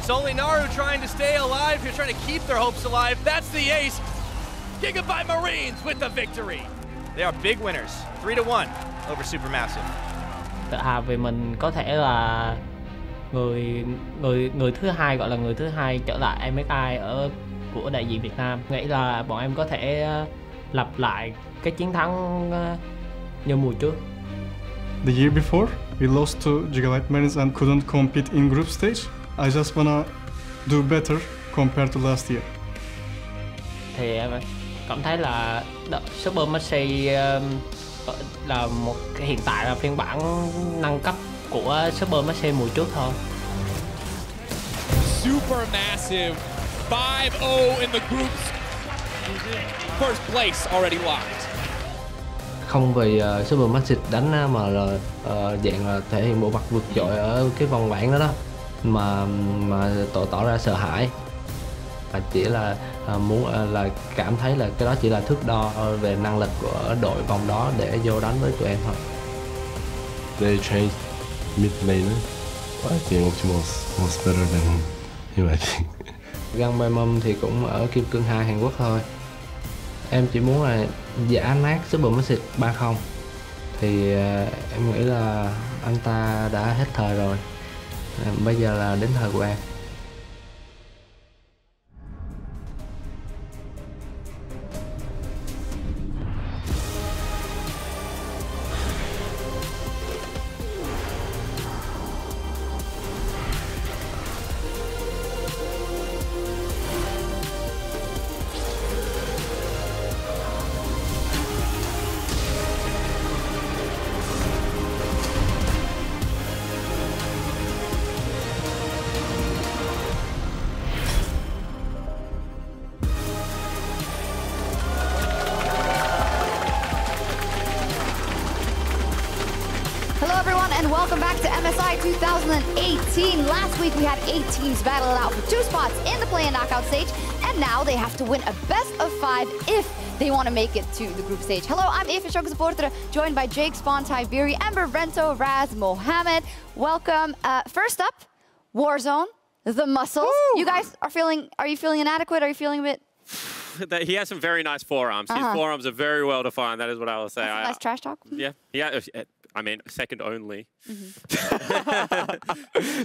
It's only Naru trying to stay alive. You're trying to keep their hopes alive. That's the ace. Gigabyte Marines with the victory. They are big winners, 3-1 over Supermassive. Tự hào vì mình có thể là người thứ hai, gọi là người thứ hai trở lại MSI của đại diện Việt Nam. Nghĩ là bọn em có thể lặp lại cái chiến thắng như mùa trước. The year before, we lost to Gigabyte Marines and couldn't compete in group stage. I just wanna do better compared to last year. Thì em cảm thấy là Supermassive là hiện tại là phiên bản nâng cấp của Supermassive mùa trước thôi. Supermassive 5-0 in the groups. First place already locked. Không vì Supermassive đánh mà là dạng là thể hiện bộ mặt vượt trội ở cái vòng bảng đó mà tỏ ra sợ hãi, và chỉ là muốn là cảm thấy là cái đó chỉ là thước đo về năng lực của đội vòng đó để vô đánh với tụi em thôi. They changed mid lane. I think Optimus was better than him, I think. Gangplank thì cũng ở kim cương 2 Hàn Quốc thôi. Em chỉ muốn là giã nát Supermassive 3-0. Thì em nghĩ là anh ta đã hết thời rồi. Bây giờ là đến thời của em. Welcome back to MSI 2018. Last week we had 8 teams battle it out for 2 spots in the play-in knockout stage, and now they have to win a best of 5 if they want to make it to the group stage. Hello, I'm Ifishoka Supporter, joined by Jake, Spawn, Tiberi, Ember, Rento, Raz, Mohammed. Welcome. First up, Warzone, the muscles. Woo! You guys are you feeling inadequate? Are you feeling a bit? He has some very nice forearms. His forearms are very well defined. That is what I will say. Nice trash talk. Yeah. I mean, second only.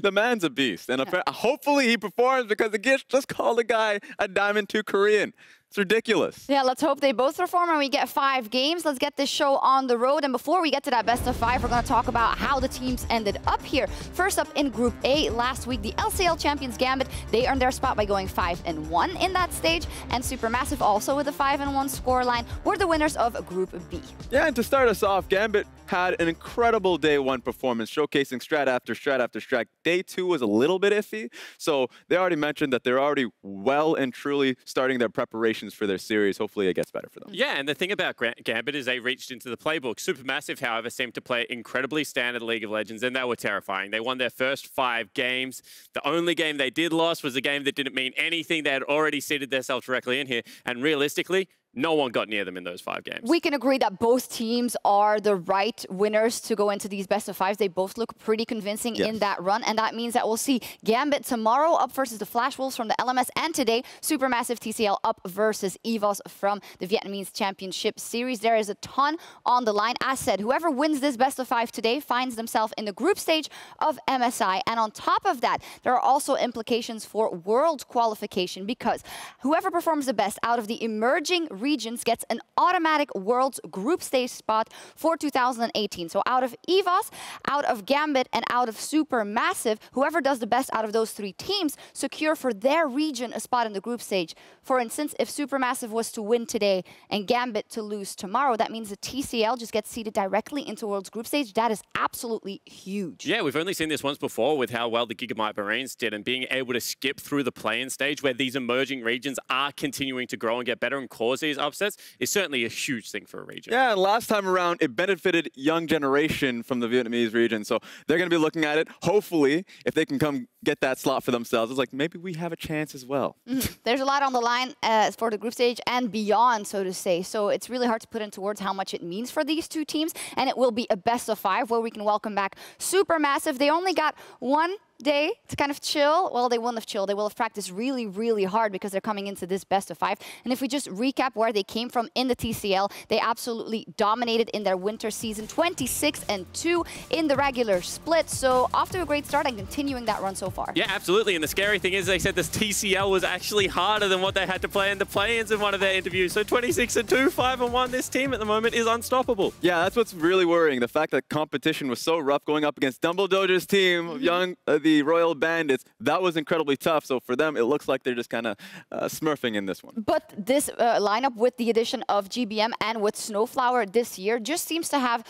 The man's a beast, and hopefully he performs, because again, just call the guy a Diamond 2 Korean. It's ridiculous. Yeah, let's hope they both perform and we get 5 games. Let's get this show on the road. And before we get to that best of 5, we're going to talk about how the teams ended up here. First up in Group A, last week, the LCL champions Gambit, they earned their spot by going 5-1 in that stage. And Supermassive, also with a 5-1 scoreline, were the winners of Group B. Yeah, and to start us off, Gambit had an incredible day 1 performance, showcasing strat after strat after strat. Day 2 was a little bit iffy, so they already mentioned that they're already well and truly starting their preparations for their series. Hopefully it gets better for them. Yeah, and the thing about Gambit is they reached into the playbook. Supermassive, however, seemed to play incredibly standard League of Legends, and they were terrifying. They won their first 5 games. The only game they did lose was a game that didn't mean anything. They had already seeded themselves directly in here, and realistically, no one got near them in those 5 games. We can agree that both teams are the right winners to go into these best of 5s. They both look pretty convincing in that run, and that means that we'll see Gambit tomorrow up versus the Flash Wolves from the LMS, and today Supermassive TCL up versus EVOS from the Vietnamese Championship Series. There is a ton on the line. As said, whoever wins this best of 5 today finds themselves in the group stage of MSI, and on top of that, there are also implications for world qualification, because whoever performs the best out of the emerging regions gets an automatic Worlds group stage spot for 2018. So out of EVOS, out of Gambit, and out of Supermassive, whoever does the best out of those 3 teams secure for their region a spot in the group stage. For instance, if Supermassive was to win today and Gambit to lose tomorrow, that means the TCL just gets seeded directly into Worlds group stage. That is absolutely huge. Yeah, we've only seen this once before with how well the Gigabyte Marines did, and being able to skip through the play-in stage where these emerging regions are continuing to grow and get better and cause these upsets is certainly a huge thing for a region. Yeah, and last time around, it benefited young generation from the Vietnamese region, so they're going to be looking at it. Hopefully, if they can come get that slot for themselves. It's like, maybe we have a chance as well. There's a lot on the line for the group stage and beyond, so to say. So it's really hard to put into words how much it means for these two teams. And it will be a best of 5 where we can welcome back Supermassive. They only got one day to kind of chill. Well, they won't have chilled. They will have practiced really, really hard because they're coming into this best of 5. And if we just recap where they came from in the TCL, they absolutely dominated in their winter season, 26-2 in the regular split. So off to a great start and continuing that run so far. Yeah, absolutely. And the scary thing is they said this TCL was actually harder than what they had to play in the play-ins in one of their interviews. So 26-2, 5-1, this team at the moment is unstoppable. Yeah, that's what's really worrying. The fact that competition was so rough going up against Dumbledore's team of the Royal Bandits. That was incredibly tough. So for them, it looks like they're just kind of smurfing in this one. But this lineup with the addition of GBM and with SnowFlower this year just seems to have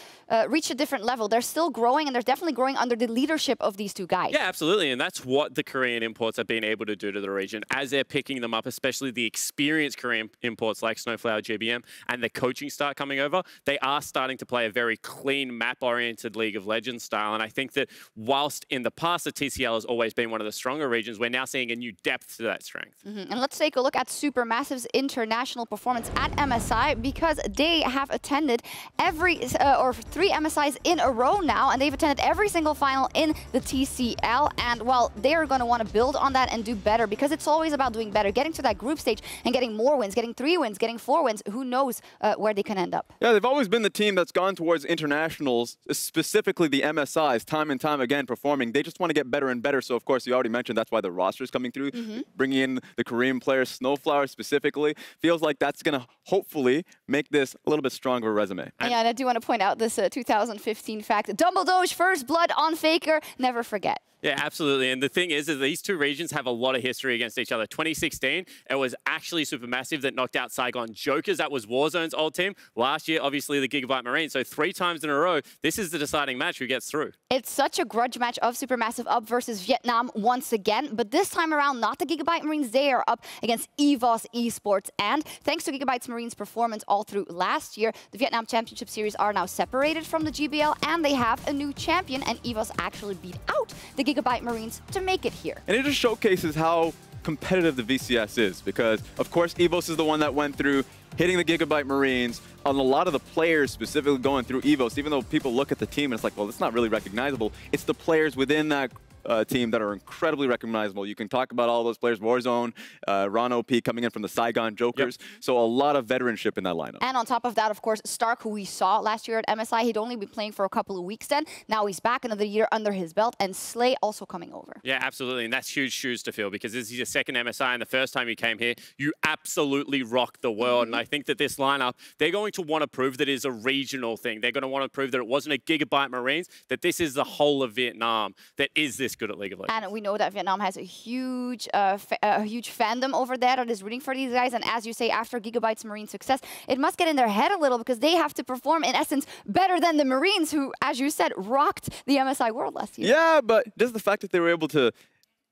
reached a different level. They're still growing, and they're definitely growing under the leadership of these two guys. Yeah, absolutely. And that's what the Korean imports have been able to do to the region as they're picking them up, especially the experienced Korean imports like SnowFlower, GBM, and the coaching start coming over. They are starting to play a very clean, map-oriented League of Legends style. And I think that whilst in the past the TCL has always been one of the stronger regions, we're now seeing a new depth to that strength. And let's take a look at Supermassive's international performance at MSI, because they have attended every, or 3 MSIs in a row now, and they've attended every single final in the TCL. And well, they're going to want to build on that and do better, because it's always about doing better, getting to that group stage and getting more wins, getting 3 wins, getting 4 wins. Who knows where they can end up. Yeah, they've always been the team that's gone towards internationals, specifically the MSIs, time and time again performing. They just want to get better and better. So of course, you already mentioned that's why the roster is coming through, bringing in the Korean players, SnowFlower specifically. Feels like that's going to hopefully make this a little bit stronger resume. Yeah, and I do want to point out this 2015 fact. Dumbledore's first blood on FLICKR, never forget. Yeah, absolutely. And the thing is that these two regions have a lot of history against each other. 2016, it was actually Supermassive that knocked out Saigon Jokers. That was Warzone's old team. Last year, obviously, the Gigabyte Marines. So 3 times in a row, this is the deciding match who gets through. It's such a grudge match of Supermassive up versus Vietnam once again. But this time around, not the Gigabyte Marines. They are up against EVOS Esports. And thanks to Gigabyte's Marines' performance all through last year, the Vietnam Championship Series are now separated from the GBL. And they have a new champion. And EVOS actually beat out the Gigabyte Marines to make it here. And it just showcases how competitive the VCS is, because of course EVOS is the one that went through hitting the Gigabyte Marines. On a lot of the players specifically going through EVOS, even though people look at the team and it's like, well, it's not really recognizable, it's the players within that team that are incredibly recognizable. You can talk about all those players, Warzone, RonOP coming in from the Saigon Jokers. So a lot of veteranship in that lineup. And on top of that, of course, Stark, who we saw last year at MSI, he'd only been playing for a couple of weeks then. Now he's back, another year under his belt, and Slay also coming over. Yeah, absolutely. And that's huge shoes to fill, because this is your second MSI, and the first time you came here, you absolutely rocked the world. And I think that this lineup, they're going to want to prove that it is a regional thing. They're going to want to prove that it wasn't a Gigabyte Marines, that this is the whole of Vietnam that is this good at League of Legends. And we know that Vietnam has a huge fandom over there that is rooting for these guys. And as you say, after Gigabyte's Marine success, it must get in their head a little, because they have to perform, in essence, better than the Marines, who, as you said, rocked the MSI World last year. Yeah, but just the fact that they were able to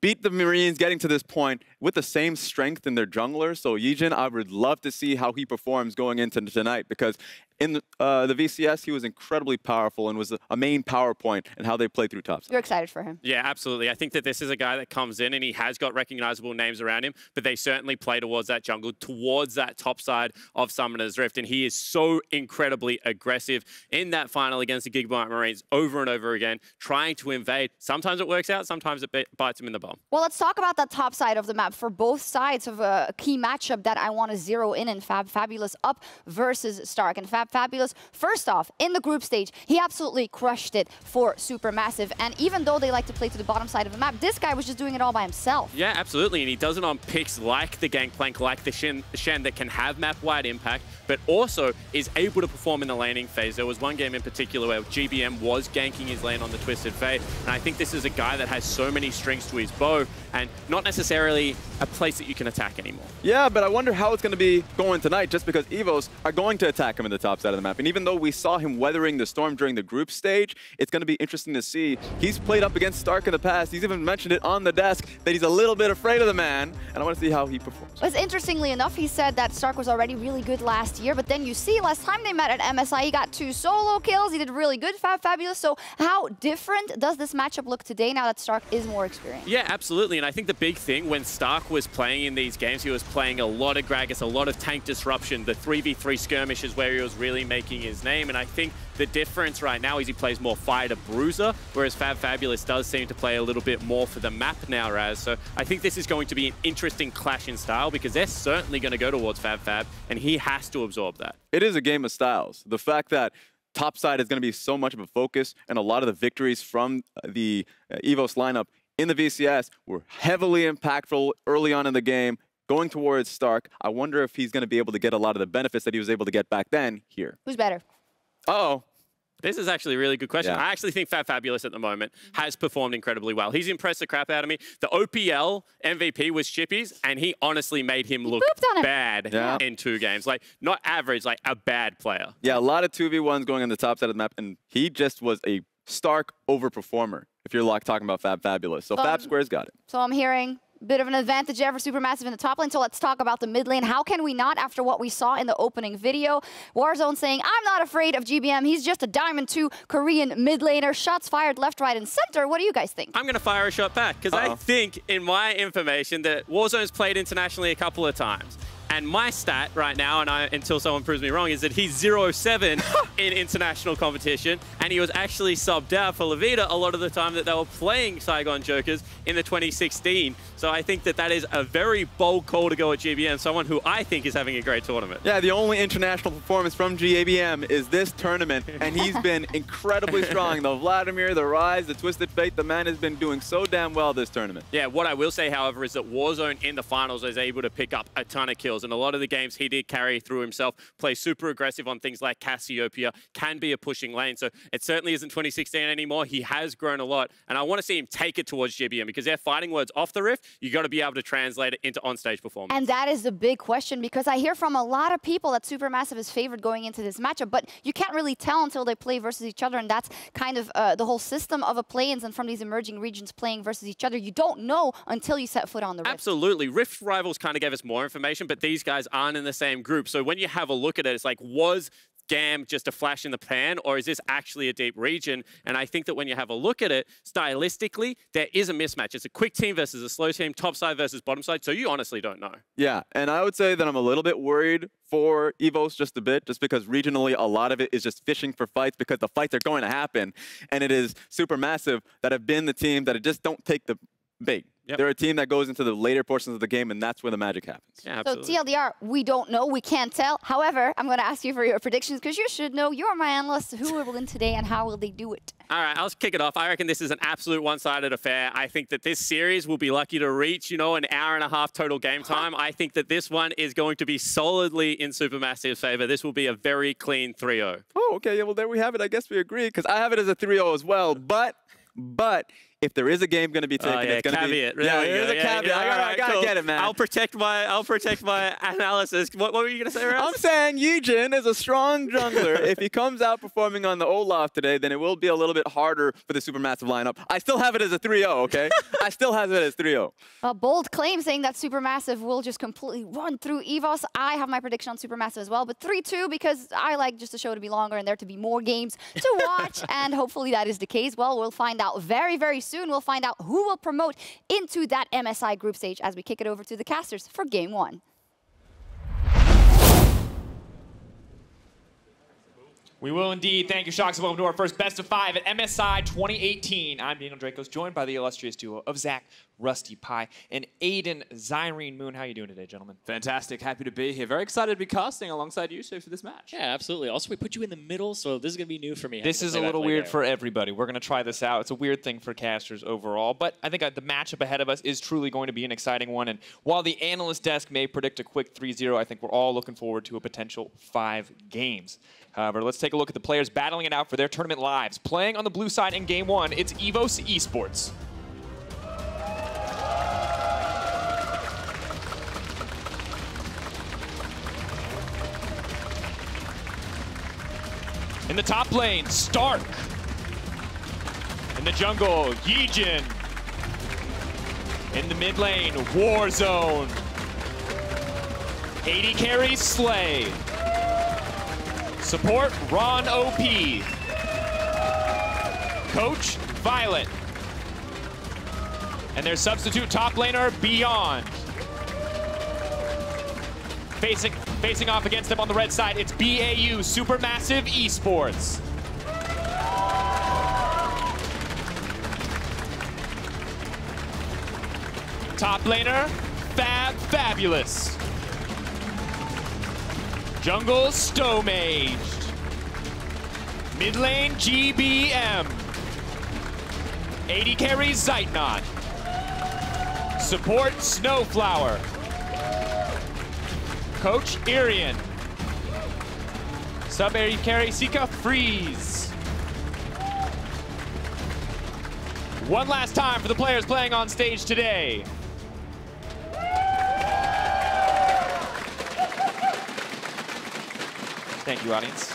beat the Marines getting to this point with the same strength in their jungler. So YiJin, I would love to see how he performs going into tonight, because in the VCS, he was incredibly powerful and was a main power point in how they play through top side. You're excited for him. Yeah, absolutely. I think that this is a guy that comes in and he has got recognizable names around him, but they certainly play towards that jungle, towards that top side of Summoner's Rift. And he is so incredibly aggressive in that final against the Gigabyte Marines over and over again, trying to invade. Sometimes it works out, sometimes it bites him in the bum. Well, let's talk about that top side of the map for both sides of a key matchup that I want to zero in fabFabulous up versus Stark. And fabFabulous, first off, in the group stage, he absolutely crushed it for Supermassive. And even though they like to play to the bottom side of the map, this guy was just doing it all by himself. Yeah, absolutely. And he does it on picks like the Gangplank, like the Shen that can have map-wide impact, but also is able to perform in the laning phase. There was one game in particular where GBM was ganking his lane on the Twisted Fate, and I think this is a guy that has so many strings to his bow, and not necessarily a place that you can attack anymore. Yeah, but I wonder how it's going to be going tonight, just because EVOS are going to attack him in the top side of the map. And even though we saw him weathering the storm during the group stage, it's going to be interesting to see. He's played up against Stark in the past. He's even mentioned it on the desk that he's a little bit afraid of the man. And I want to see how he performs. But interestingly enough, he said that Stark was already really good last year. But then you see, last time they met at MSI, he got 2 solo kills. He did really good, fabFabulous. So how different does this matchup look today now that Stark is more experienced? Yeah, absolutely. And I think the big thing when Stark was playing in these games, he was playing a lot of Gragas, a lot of tank disruption, the 3v3 skirmishes where he was really making his name. And I think the difference right now is he plays more fighter bruiser, whereas fabFabulous does seem to play a little bit more for the map now, Raz. So I think this is going to be an interesting clash in style because they're certainly going to go towards fabFab, and he has to absorb that. It is a game of styles. The fact that topside is going to be so much of a focus, and a lot of the victories from the EVOS lineup in the VCS were heavily impactful early on in the game, going towards Stark. I wonder if he's going to be able to get a lot of the benefits that he was able to get back then here. Who's better? Uh-oh. This is actually a really good question. Yeah. I actually think fabFabulous at the moment has performed incredibly well. He's impressed the crap out of me. The OPL MVP was Chippy's, and he honestly made him look bad in 2 games. Like, not average, like a bad player. Yeah, a lot of 2v1s going on the top side of the map, and he just was a Stark overperformer, if you're like talking about fabFabulous. So Fab Square's got it. So I'm hearing a bit of an advantage there for Supermassive in the top lane. So let's talk about the mid lane. How can we not, after what we saw in the opening video? Warzone saying, I'm not afraid of GBM. He's just a Diamond 2 Korean mid laner. Shots fired left, right, and center. What do you guys think? I'm going to fire a shot back because I think, in my information, that Warzone's played internationally a couple of times. And my stat right now, and until someone proves me wrong, is that he's 0-7 in international competition, and he was actually subbed out for Levita a lot of the time that they were playing Saigon Jokers in the 2016. So I think that that is a very bold call to go at GBM, someone who I think is having a great tournament. Yeah, the only international performance from GABM is this tournament, and he's been incredibly strong. The Vladimir, the Rise, the Twisted Fate, the man has been doing so damn well this tournament. Yeah, what I will say, however, is that Warzone in the finals was able to pick up a ton of kills. And a lot of the games he did carry through himself, play super aggressive on things like Cassiopeia, can be a pushing lane. So it certainly isn't 2016 anymore. He has grown a lot. And I want to see him take it towards GBM because they're fighting words off the rift. You got to be able to translate it into on-stage performance. And that is the big question because I hear from a lot of people that Supermassive is favored going into this matchup, but you can't really tell until they play versus each other. And that's kind of the whole system of a play-ins and from these emerging regions playing versus each other. You don't know until you set foot on the rift. Absolutely. Rift Rivals kind of gave us more information, but these guys aren't in the same group. So when you have a look at it, it's like, was Gam just a flash in the pan, or is this actually a deep region? And I think that when you have a look at it, stylistically, there is a mismatch. It's a quick team versus a slow team, top side versus bottom side, so you honestly don't know. Yeah, and I would say that I'm a little bit worried for EVOS just a bit, just because regionally a lot of it is just fishing for fights because the fights are going to happen. And it is Supermassive that have been the team that just don't take the bait. Yep. They're a team that goes into the later portions of the game, and that's where the magic happens. Yeah, absolutely. So TLDR, we don't know, we can't tell. However, I'm going to ask you for your predictions because you should know. You're my analyst. Who will win today, and how will they do it? All right, I'll kick it off. I reckon this is an absolute one-sided affair. I think that this series will be lucky to reach, an hour-and-a-half total game time. I think that this one is going to be solidly in Supermassive's favor. This will be a very clean 3-0. Oh, okay. Yeah, well, there we have it. I guess we agree, because I have it as a 3-0 as well. But if there is a game going to be taken, it's going to be... Caveat. Yeah, there's a caveat. I gotta get it, man. I'll protect my analysis. What were you going to say, Raz? I'm saying YiJin is a strong jungler. If he comes out performing on the Olaf today, then it will be a little bit harder for the Supermassive lineup. I still have it as a 3-0, okay? I still have it as 3-0. A bold claim saying that Supermassive will just completely run through EVOS. I have my prediction on Supermassive as well, but 3-2 because I like just the show to be longer and there to be more games to watch, and hopefully that is the case. Well, we'll find out very, very soon. We'll find out who will promote into that MSI group stage as we kick it over to the casters for Game 1. We will indeed. Thank you, Shocks. Welcome to our first Best of 5 at MSI 2018. I'm Daniel Dracos, joined by the illustrious duo of Zach, Rusty Pie, and Aiden Zyrene Moon. How are you doing today, gentlemen? Fantastic. Happy to be here. Very excited to be casting alongside you, so for this match. Yeah, absolutely. Also, we put you in the middle, so this is going to be new for me. This is a little weird for everybody. We're going to try this out. It's a weird thing for casters overall, but I think the matchup ahead of us is truly going to be an exciting one. And while the analyst desk may predict a quick 3-0, I think we're all looking forward to a potential 5 games. However, let's take a look at the players battling it out for their tournament lives. Playing on the blue side in Game 1, it's EVOS Esports. In the top lane, Stark. In the jungle, YiJin. In the mid lane, Warzone. AD carry, Slay. Support, RonOP. Coach, Violet. And their substitute top laner, Beyond. Facing off against them on the red side, it's BAUSuperMassive Esports. Top laner, fabFabulous. Jungle, Stomaged. Mid lane, GBM. AD carry, Zeitnot. Support, SnowFlower. Coach, Irian. Sub AD carry, Sika, Freeze. One last time for the players playing on stage today. Thank you, audience.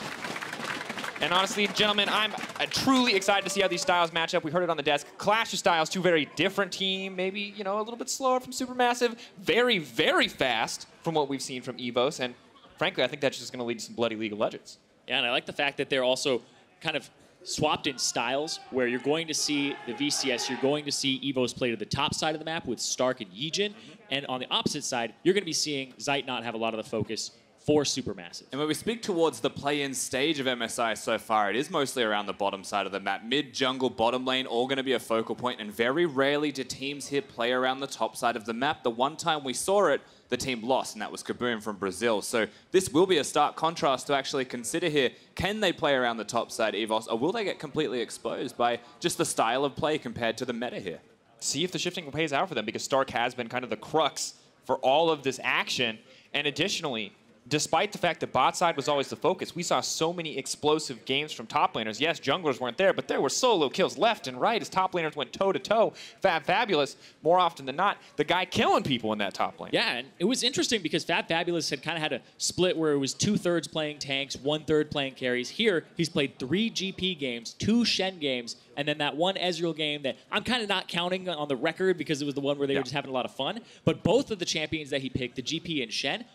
And honestly, gentlemen, I'm truly excited to see how these styles match up. We heard it on the desk. Clash of styles, two very different teams. Maybe, you know, a little bit slower from Supermassive. Very, very fast from what we've seen from EVOS. And frankly, I think that's just going to lead to some bloody League of Legends. Yeah, and I like the fact that they're also kind of swapped in styles, where you're going to see the VCS, you're going to see EVOS play to the top side of the map with Stark and YiJin. And on the opposite side, you're going to be seeing Zeitnot have a lot of the focus for Supermassive. And when we speak towards the play-in stage of MSI so far, it is mostly around the bottom side of the map. Mid, jungle, bottom lane, all going to be a focal point, and very rarely do teams here play around the top side of the map. The one time we saw it, the team lost, and that was Kaboom from Brazil. So this will be a stark contrast to actually consider here. Can they play around the top side, EVOS, or will they get completely exposed by just the style of play compared to the meta here? See if the shifting pays out for them, because Stark has been kind of the crux for all of this action. And additionally, despite the fact that bot side was always the focus, we saw so many explosive games from top laners. Yes, junglers weren't there, but there were solo kills left and right as top laners went toe-to-toe. fabFabulous, more often than not, the guy killing people in that top lane. Yeah, and it was interesting because fabFabulous had kind of had a split where it was 2/3 playing tanks, 1/3 playing carries. Here, he's played 3 GP games, 2 Shen games, and then that one Ezreal game that I'm kind of not counting on the record because it was the one where they were just having a lot of fun. But both of the champions that he picked, the GP and Shen,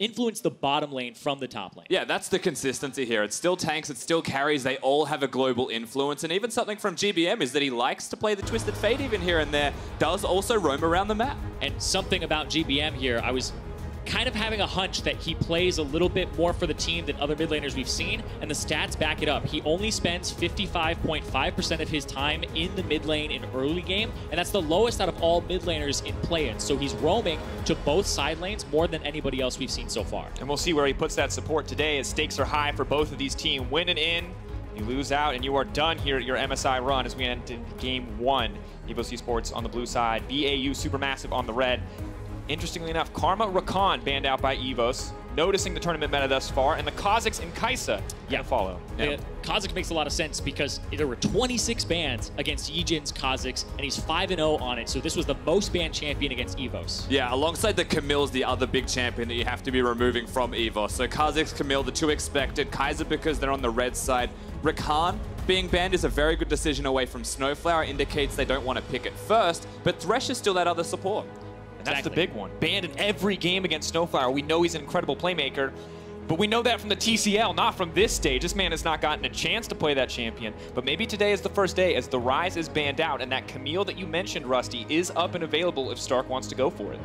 influence the bottom lane from the top lane. Yeah, that's the consistency here. It's still tanks, it's still carries. They all have a global influence. And even something from GBM is that he likes to play the Twisted Fate even here and there. Does also roam around the map. And something about GBM here, I was kind of having a hunch that he plays a little bit more for the team than other mid laners we've seen, and the stats back it up. He only spends 55.5% of his time in the mid lane in early game, and that's the lowest out of all mid laners in play-in. So he's roaming to both side lanes more than anybody else we've seen so far. And we'll see where he puts that support today, as stakes are high for both of these teams. Win and in, you lose out, and you are done here at your MSI run as we end in game 1. EVOS Esports on the blue side, BAUSuperMassive on the red. Interestingly enough, Karma Rakan banned out by EVOS, noticing the tournament meta thus far, and the Kazakhs and Kai'Sa follow. Yeah. Kazakhs makes a lot of sense because there were 26 bans against YiJin's Kazakhs, and he's 5-0 on it, so this was the most banned champion against EVOS. Yeah, alongside the Camille's the other big champion that you have to be removing from EVOS. So Kazakhs, Camille, the 2 expected. Kai'Sa because they're on the red side. Rakan being banned is a very good decision away from SnowFlower, indicates they don't want to pick it first, but Thresh is still that other support. And that's the big one. Banned in every game against SnowFlower. We know he's an incredible playmaker, but we know that from the TCL, not from this stage. This man has not gotten a chance to play that champion, but maybe today is the first day as the Rise is banned out, and that Camille that you mentioned, Rusty, is up and available if Stark wants to go for it.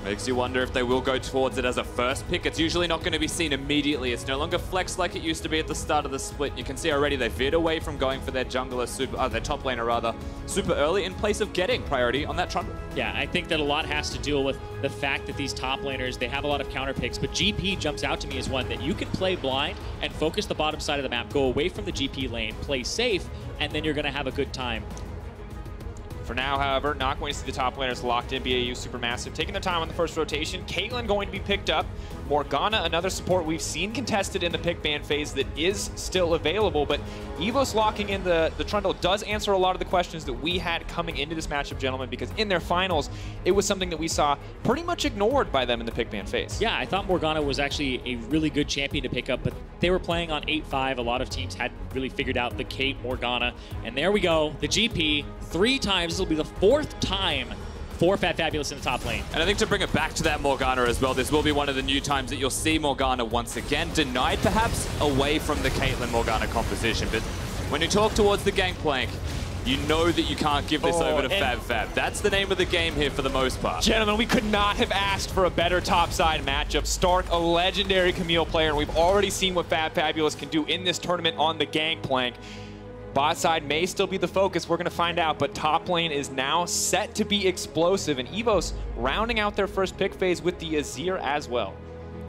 Makes you wonder if they will go towards it as a first pick. It's usually not going to be seen immediately. It's no longer flexed like it used to be at the start of the split. You can see already they veered away from going for their jungler, their top laner rather, super early in place of getting priority on that Trundle. Yeah, I think that a lot has to deal with the fact that these top laners, they have a lot of counter picks, but GP jumps out to me as one that you can play blind and focus the bottom side of the map, go away from the GP lane, play safe, and then you're going to have a good time. For now, however, not going to see the top laners locked in. BAUSuperMassive taking their time on the first rotation. Caitlyn going to be picked up Morgana, another support we've seen contested in the pick ban phase that is still available, but EVOS locking in the Trundle does answer a lot of the questions that we had coming into this matchup, gentlemen, because in their finals, it was something that we saw pretty much ignored by them in the pick ban phase. Yeah, I thought Morgana was actually a really good champion to pick up, but they were playing on 8-5. A lot of teams hadn't really figured out the Kate Morgana. And there we go, the GP, 3 times. This will be the 4th time for fabFabulous in the top lane. And I think to bring it back to that Morgana as well, this will be one of the new times that you'll see Morgana once again, denied perhaps away from the Caitlyn Morgana composition. But when you talk towards the Gangplank, you know that you can't give this over to fabFab. That's the name of the game here for the most part. Gentlemen, we could not have asked for a better topside matchup. Stark, a legendary Camille player, and we've already seen what fabFabulous can do in this tournament on the Gangplank. Bot side may still be the focus, we're going to find out, but top lane is now set to be explosive, and EVOS rounding out their first pick phase with the Azir as well.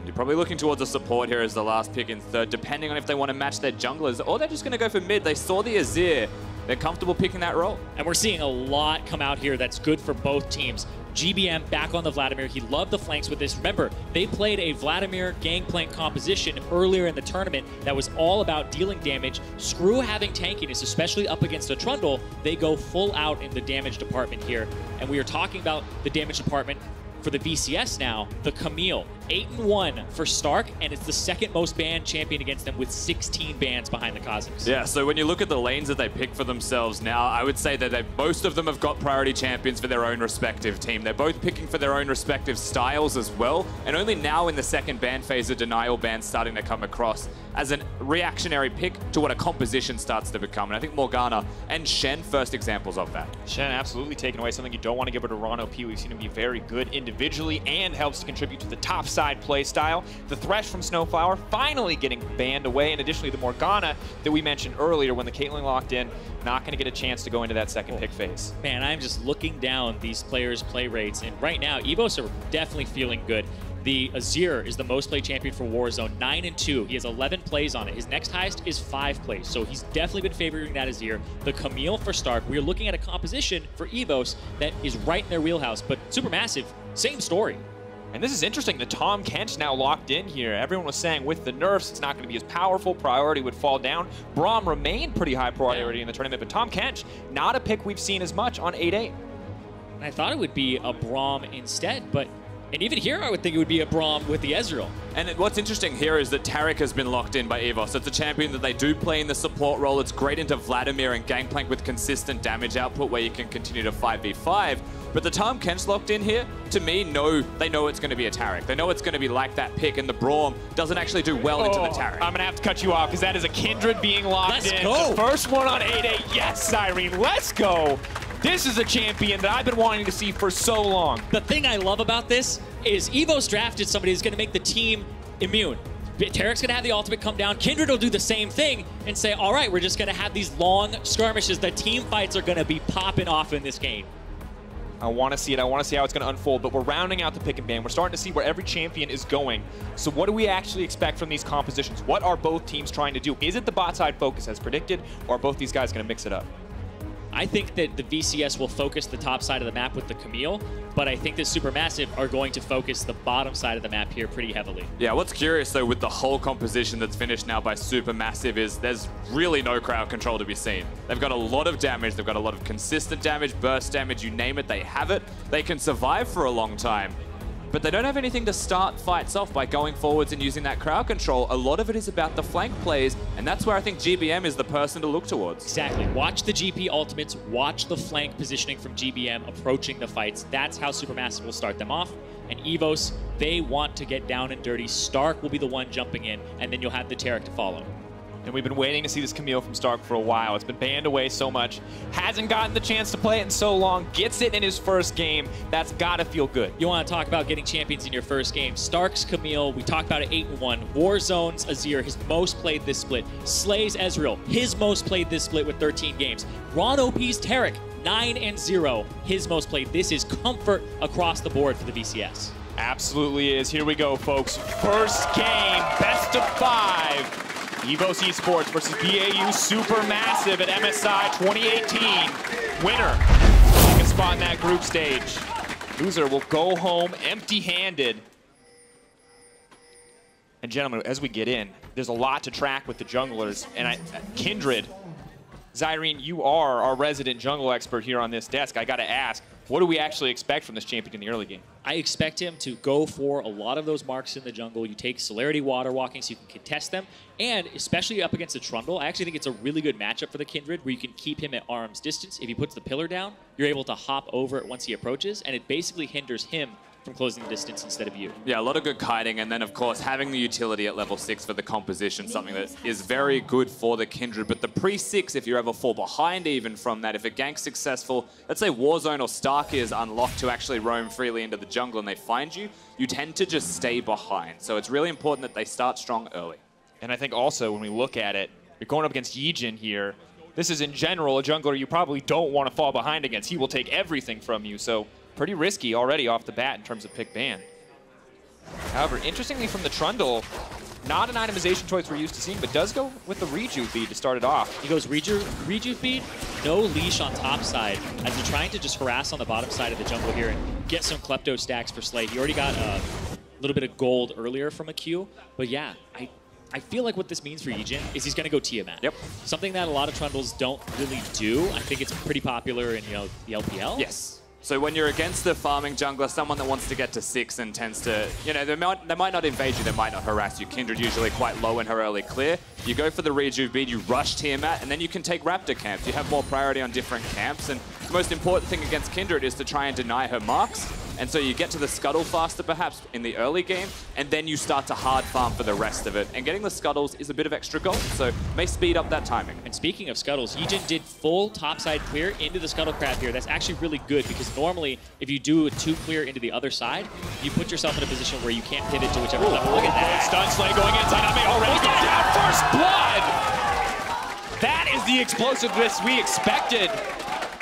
You're probably looking towards a support here as the last pick in third, depending on if they want to match their junglers, or they're just going to go for mid. They saw the Azir. They're comfortable picking that role. And we're seeing a lot come out here that's good for both teams. GBM back on the Vladimir. He loved the flanks with this. Remember, they played a Vladimir Gangplank composition earlier in the tournament that was all about dealing damage. Screw having tankiness, especially up against a Trundle. They go full out in the damage department here. And we are talking about the damage department for the VCS now, the Camille. 8-1 for Stark, and it's the 2nd most banned champion against them with 16 bans behind the Cossacks. Yeah, so when you look at the lanes that they pick for themselves now, I would say that most of them have got priority champions for their own respective team. They're both picking for their own respective styles as well, and only now in the 2nd ban phase are denial bans starting to come across as a reactionary pick to what a composition starts to become. And I think Morgana and Shen first examples of that. Shen absolutely taking away something you don't want to give her to RonOP. We've seen him be very good individually and helps to contribute to the top side play style. The Thresh from SnowFlower finally getting banned away, and additionally the Morgana that we mentioned earlier when the Caitlyn locked in, not going to get a chance to go into that 2nd pick phase. Man, I'm just looking down these players' play rates, and right now EVOS are definitely feeling good. The Azir is the most played champion for Warzone, 9-2. He has 11 plays on it. His next highest is 5 plays, so he's definitely been favoring that Azir. The Camille for Stark, we are looking at a composition for EVOS that is right in their wheelhouse, but Supermassive, same story. And this is interesting, the Tahm Kench now locked in here. Everyone was saying with the nerfs, it's not going to be as powerful, priority would fall down. Braum remained pretty high priority in the tournament, but Tahm Kench, not a pick we've seen as much on 8-8. And I thought it would be a Braum instead, but and even here, I would think it would be a Braum with the Ezreal. And what's interesting here is that Taric has been locked in by EVOS. It's a champion that they do play in the support role. It's great into Vladimir and Gangplank with consistent damage output where you can continue to 5v5. But the Tahm Kench locked in here, to me, they know it's going to be a Taric. They know it's going to be like that pick, and the Braum doesn't actually do well into the Taric. I'm going to have to cut you off because that is a Kindred being locked in. Let's go. The first one on 8-8. Yes, Irene, let's go. This is a champion that I've been wanting to see for so long. The thing I love about this is EVOS drafted somebody who's going to make the team immune. Taric's going to have the ultimate come down. Kindred will do the same thing and say, all right, we're just going to have these long skirmishes. The team fights are going to be popping off in this game. I want to see it. I want to see how it's going to unfold, but we're rounding out the pick and ban. We're starting to see where every champion is going. So what do we actually expect from these compositions? What are both teams trying to do? Is it the bot side focus as predicted, or are both these guys going to mix it up? I think that the VCS will focus the top side of the map with the Camille, but I think that Supermassive are going to focus the bottom side of the map here pretty heavily. Yeah, what's curious though with the whole composition that's finished now by Supermassive is there's really no crowd control to be seen. They've got a lot of damage, they've got a lot of consistent damage, burst damage, you name it, they have it. They can survive for a long time. But they don't have anything to start fights off by going forwards and using that crowd control. A lot of it is about the flank plays, and that's where I think GBM is the person to look towards. Exactly. Watch the GP ultimates, watch the flank positioning from GBM approaching the fights. That's how Supermassive will start them off. And EVOS, they want to get down and dirty. Stark will be the one jumping in, and then you'll have the Taric to follow. And we've been waiting to see this Camille from Stark for a while. It's been banned away so much. Hasn't gotten the chance to play it in so long. Gets it in his first game. That's got to feel good. You want to talk about getting champions in your first game. Stark's Camille, we talked about it, 8-1. Warzone's Azir, his most played this split. Slay's Ezreal, his most played this split with 13 games. RonOP's Taric, 9-0, his most played. This is comfort across the board for the VCS. Absolutely is. Here we go, folks. First game, best of 5. EVOS Esports versus BAUSuperMassive at MSI 2018. Winner, second spot in that group stage. Loser will go home empty-handed. And gentlemen, as we get in, there's a lot to track with the junglers. And Kindred, Zyrene, you are our resident jungle expert here on this desk. I got to ask, what do we actually expect from this champion in the early game? I expect him to go for a lot of those marks in the jungle. You take Celerity Water Walking so you can contest them. And especially up against the Trundle, I actually think it's a really good matchup for the Kindred where you can keep him at arm's distance. If he puts the pillar down, you're able to hop over it once he approaches, and it basically hinders him from closing the distance instead of you. Yeah, a lot of good kiting, and then of course having the utility at level 6 for the composition, something that is very good for the Kindred. But the pre-6, if you ever fall behind even from that, if a gank's successful, let's say Warzone or Stark is unlocked to actually roam freely into the jungle and they find you, you tend to just stay behind. So it's really important that they start strong early. And I think also when we look at it, you're going up against YiJin here. This is in general a jungler you probably don't want to fall behind against. He will take everything from you, so pretty risky already off the bat in terms of pick ban. However, interestingly from the Trundle, not an itemization choice we're used to seeing, but does go with the Rejuve bead to start it off. He goes Rejuve bead, no leash on top side, as he's trying to just harass on the bottom side of the jungle here and get some Klepto stacks for Slay. He already got a little bit of gold earlier from a Q, but yeah, I feel like what this means for YiJin is he's going to go Tiamat. Yep. Something that a lot of Trundles don't really do. I think it's pretty popular in, you know, the LPL. Yes. So when you're against the farming jungler, someone that wants to get to 6 and tends to, you know, they might not invade you, they might not harass you. Kindred usually quite low in her early clear. You go for the Rejuve bead, you rush Tiamat, and then you can take Raptor camps. You have more priority on different camps, and the most important thing against Kindred is to try and deny her marks. And so you get to the scuttle faster perhaps in the early game, and then you start to hard farm for the rest of it. And getting the scuttles is a bit of extra gold, so may speed up that timing. And speaking of scuttles, YiJin did full topside clear into the scuttle crab here. That's actually really good because normally if you do a 2 clear into the other side, you put yourself in a position where you can't pivot to whichever level. Look at that. Stun Slay going inside on me already. Down first blood! That is the explosiveness we expected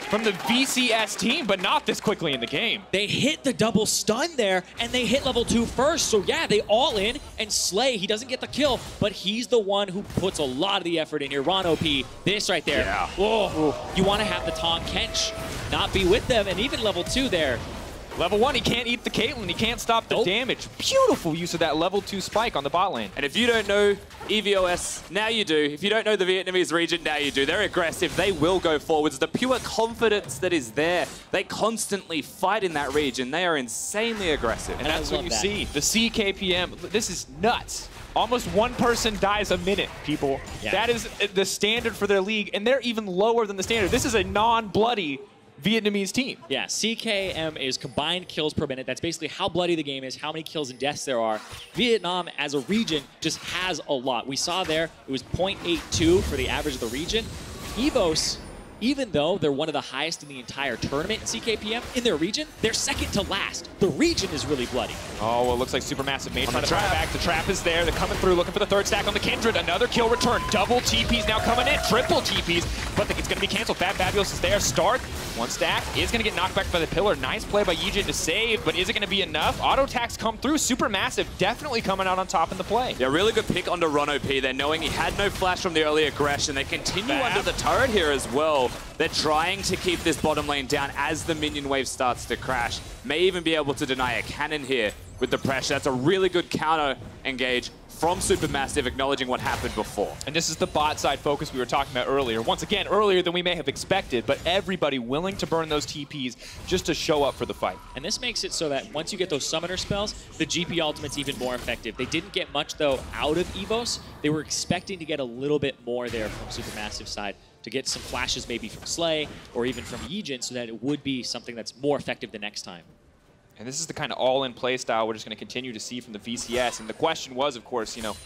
from the VCS team, but not this quickly in the game. They hit the double stun there, and they hit level 2 first. So yeah, they all in, and Slay, he doesn't get the kill, but he's the one who puts a lot of the effort in here. RonOP, this right there. Yeah. Whoa. You want to have the Tahm Kench not be with them, and even level 2 there. Level 1, he can't eat the Caitlyn, he can't stop the damage. Beautiful use of that level 2 spike on the bot lane. And if you don't know EVOS, now you do. If you don't know the Vietnamese region, now you do. They're aggressive, they will go forwards. The pure confidence that is there, they constantly fight in that region. They are insanely aggressive. And that's what you see, the CKPM, this is nuts. Almost 1 person dies a minute, people. Yeah. That is the standard for their league, and they're even lower than the standard. This is a non-bloody Vietnamese team. Yeah, CKM is combined kills per minute. That's basically how bloody the game is, how many kills and deaths there are. Vietnam, as a region, just has a lot. We saw there, it was 0.82 for the average of the region. EVOS, even though they're one of the highest in the entire tournament in CKPM, in their region, they're second to last. The region is really bloody. Oh, well, it looks like Supermassive may try to fire back. The trap is there. They're coming through, looking for the 3rd stack on the Kindred. Another kill return. Double TPs now coming in. Triple TPs, but it's going to be canceled. fabFabulous is there. Stark, 1 stack, is going to get knocked back by the pillar. Nice play by YiJin to save, but is it going to be enough? Auto attacks come through. Supermassive definitely coming out on top in the play. Yeah, really good pick onto RonOP. They're knowing he had no flash from the early aggression. They continue under the turret here as well. They're trying to keep this bottom lane down as the minion wave starts to crash. May even be able to deny a cannon here with the pressure. That's a really good counter engage from Supermassive, acknowledging what happened before. And this is the bot side focus we were talking about earlier. Once again, earlier than we may have expected, but everybody willing to burn those TPs just to show up for the fight. And this makes it so that once you get those summoner spells, the GP ultimate's even more effective. They didn't get much, though, out of EVOS. They were expecting to get a little bit more there from Supermassive side, to get some flashes maybe from Slay or even from YiJin so that it would be something that's more effective the next time. And this is the kind of all-in play style we're just going to continue to see from the VCS. And the question was, of course, you know,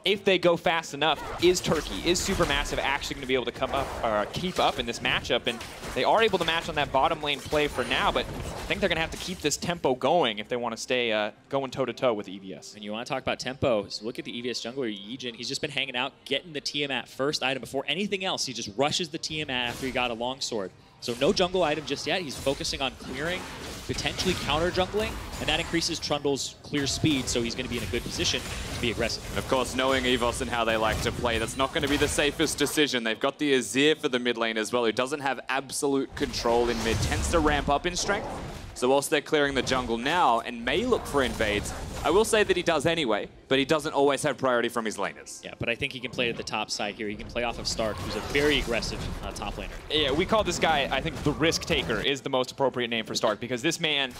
if they go fast enough, is Supermassive actually going to be able to come up or keep up in this matchup? And they are able to match on that bottom lane play for now, but I think they're going to have to keep this tempo going if they want to stay going toe-to-toe with the EVS. And you want to talk about tempo, so look at the EVS jungler, YiJin. He's just been hanging out, getting the Tiamat first item before anything else. He just rushes the Tiamat after he got a longsword. So no jungle item just yet. He's focusing on clearing, potentially counter jungling, and that increases Trundle's clear speed, so he's going to be in a good position to be aggressive. And of course, knowing EVOS and how they like to play, that's not going to be the safest decision. They've got the Azir for the mid lane as well, who doesn't have absolute control in mid, tends to ramp up in strength. So whilst they're clearing the jungle now and may look for invades, I will say that he does anyway, but he doesn't always have priority from his laners. Yeah, but I think he can play at the top side here. He can play off of Stark, who's a very aggressive top laner. Yeah, we call this guy, I think, the risk taker is the most appropriate name for Stark, because this man,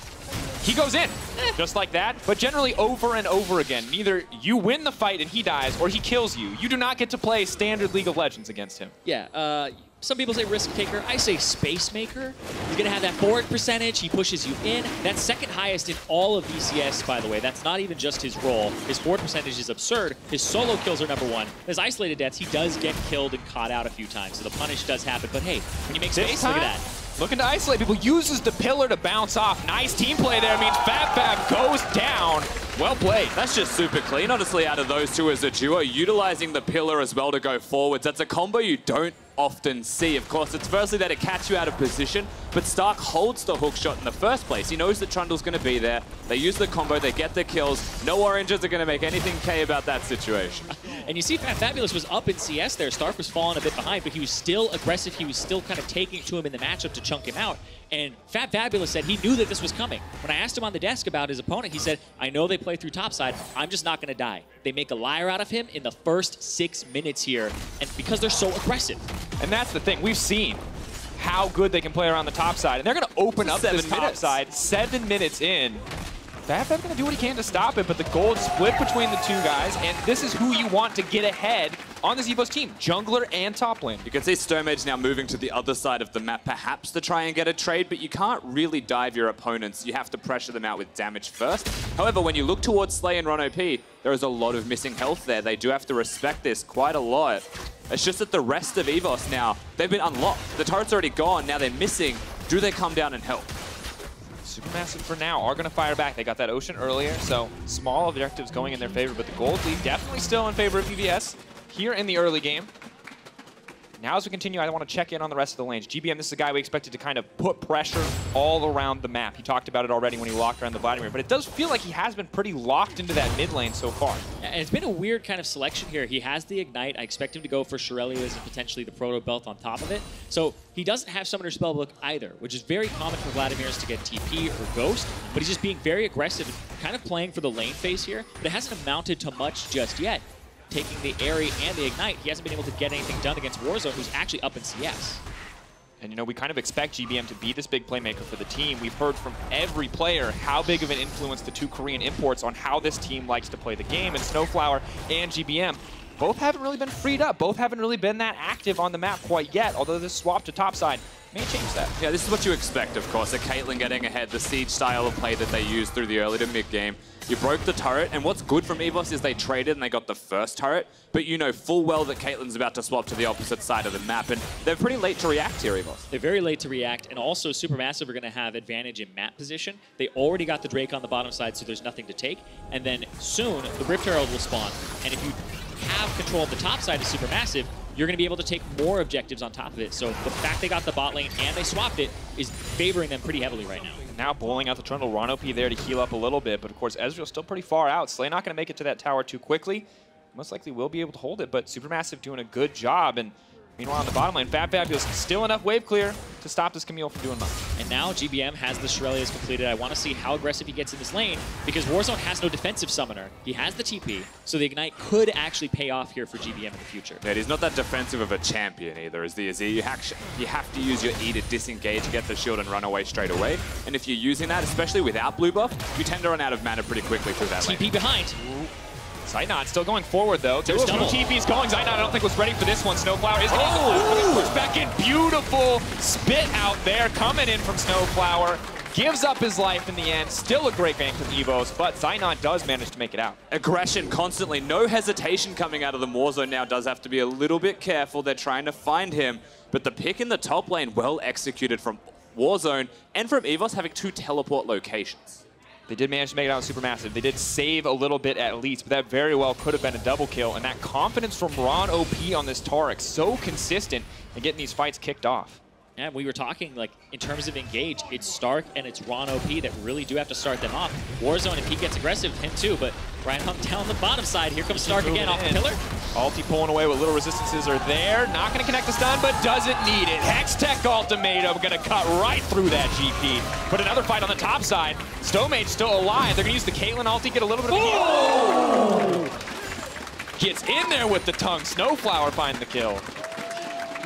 he goes in, just like that, but generally over and over again. Either you win the fight and he dies, or he kills you. You do not get to play standard League of Legends against him. Yeah, some people say risk taker. I say space maker. He's going to have that forward percentage. He pushes you in. That's second highest in all of VCS, by the way. That's not even just his role. His forward percentage is absurd. His solo kills are #1. His isolated deaths, he does get killed and caught out a few times, so the punish does happen. But hey, when you make space, look at that. Looking to isolate people, uses the pillar to bounce off. Nice team play there. Means fabFab goes down. Well played. That's just super clean, honestly, out of those two as a duo, utilizing the pillar as well to go forwards. That's a combo you don't often see. Of course, it's firstly that it catch you out of position, but Stark holds the hook shot in the first place. He knows that Trundle's going to be there. They use the combo, they get the kills. No oranges are going to make anything K about that situation. And you see fabFabulous was up in CS there. Stark was falling a bit behind, but he was still aggressive. He was still kind of taking it to him in the matchup to chunk him out. And fabFabulous said he knew that this was coming. When I asked him on the desk about his opponent, he said, I know they play through topside. I'm just not going to die. They make a liar out of him in the first 6 minutes here, and because they're so aggressive. And that's the thing. We've seen how good they can play around the top side, and they're going to open up this top side 7 minutes in. fabFab's going to do what he can to stop it, but the gold split between the two guys, and this is who you want to get ahead on this EVOS team, jungler and top lane. You can see Stomaged now moving to the other side of the map, perhaps to try and get a trade, but you can't really dive your opponents. You have to pressure them out with damage first. However, when you look towards Slay and RonOP, there is a lot of missing health there. They do have to respect this quite a lot. It's just that the rest of EVOS now, they've been unlocked. The turret's already gone, now they're missing. Do they come down and help? Supermassive for now are going to fire back. They got that Ocean earlier, so small objectives going in their favor, but the gold lead definitely still in favor of EVS here in the early game. Now as we continue, I want to check in on the rest of the lanes. GBM, this is a guy we expected to kind of put pressure all around the map. He talked about it already when he walked around the Vladimir, but it does feel like he has been pretty locked into that mid lane so far. And it's been a weird kind of selection here. He has the Ignite. I expect him to go for Shurelya's and potentially the Proto Belt on top of it. So he doesn't have Summoner Spellbook either, which is very common for Vladimirs to get TP or Ghost, but he's just being very aggressive and kind of playing for the lane phase here, but it hasn't amounted to much just yet. Taking the Airy and the Ignite, he hasn't been able to get anything done against Warzone, who's actually up in CS. And, you know, we kind of expect GBM to be this big playmaker for the team. We've heard from every player how big of an influence the two Korean imports on how this team likes to play the game. And SnowFlower and GBM both haven't really been freed up. Both haven't really been that active on the map quite yet, although this swap to topside may change that. Yeah, this is what you expect, of course, a Caitlyn getting ahead, the siege style of play that they used through the early to mid game. You broke the turret, and what's good from EVOS is they traded and they got the first turret, but you know full well that Caitlyn's about to swap to the opposite side of the map, and they're pretty late to react here, EVOS. They're very late to react, and also Supermassive are going to have advantage in map position. They already got the Drake on the bottom side, so there's nothing to take, and then soon the Rift Herald will spawn, and if you have control of the top side of Supermassive, you're going to be able to take more objectives on top of it. So the fact they got the bot lane and they swapped it is favoring them pretty heavily right now. Now bowling out the Trundle, RonOP there to heal up a little bit, but of course Ezreal's still pretty far out. Slay not going to make it to that tower too quickly. Most likely will be able to hold it, but Supermassive doing a good job. And meanwhile on the bottom lane, fabFabulous still enough wave clear to stop this Camille from doing much. And now GBM has the Shurelya's completed. I want to see how aggressive he gets in this lane because Warzone has no defensive summoner. He has the TP, so the Ignite could actually pay off here for GBM in the future. Yeah, he's not that defensive of a champion either, is the Azir. You have to use your E to disengage, get the shield, and run away straight away. And if you're using that, especially without blue buff, you tend to run out of mana pretty quickly through that lane. TP behind. Zeitnot still going forward, though. Two TPs going. Zeitnot, I don't think was ready for this one. SnowFlower is going to push back in. Beautiful spit out there coming in from SnowFlower. Gives up his life in the end. Still a great game from EVOS, but Zeitnot does manage to make it out. Aggression constantly. No hesitation coming out of the Warzone now. Does have to be a little bit careful. They're trying to find him. But the pick in the top lane, well executed from Warzone and from EVOS having 2 teleport locations. They did manage to make it out with Supermassive. They did save a little bit at least, but that very well could have been a double kill. And that confidence from RonOP on this Taric, so consistent in getting these fights kicked off. And we were talking, like, in terms of engage, it's Stark and it's RonOP that really do have to start them off. Warzone, if he gets aggressive, him too, but RonOP down the bottom side. Here comes Stark again off the pillar. Ulti pulling away with little resistances are there. Not going to connect the stun, but doesn't need it. Hextech ultimatum going to cut right through that GP. But another fight on the top side. Stomaged still alive. They're going to use the Caitlyn ulti, get a little bit of a heal. Gets in there with the tongue. SnowFlower finds the kill.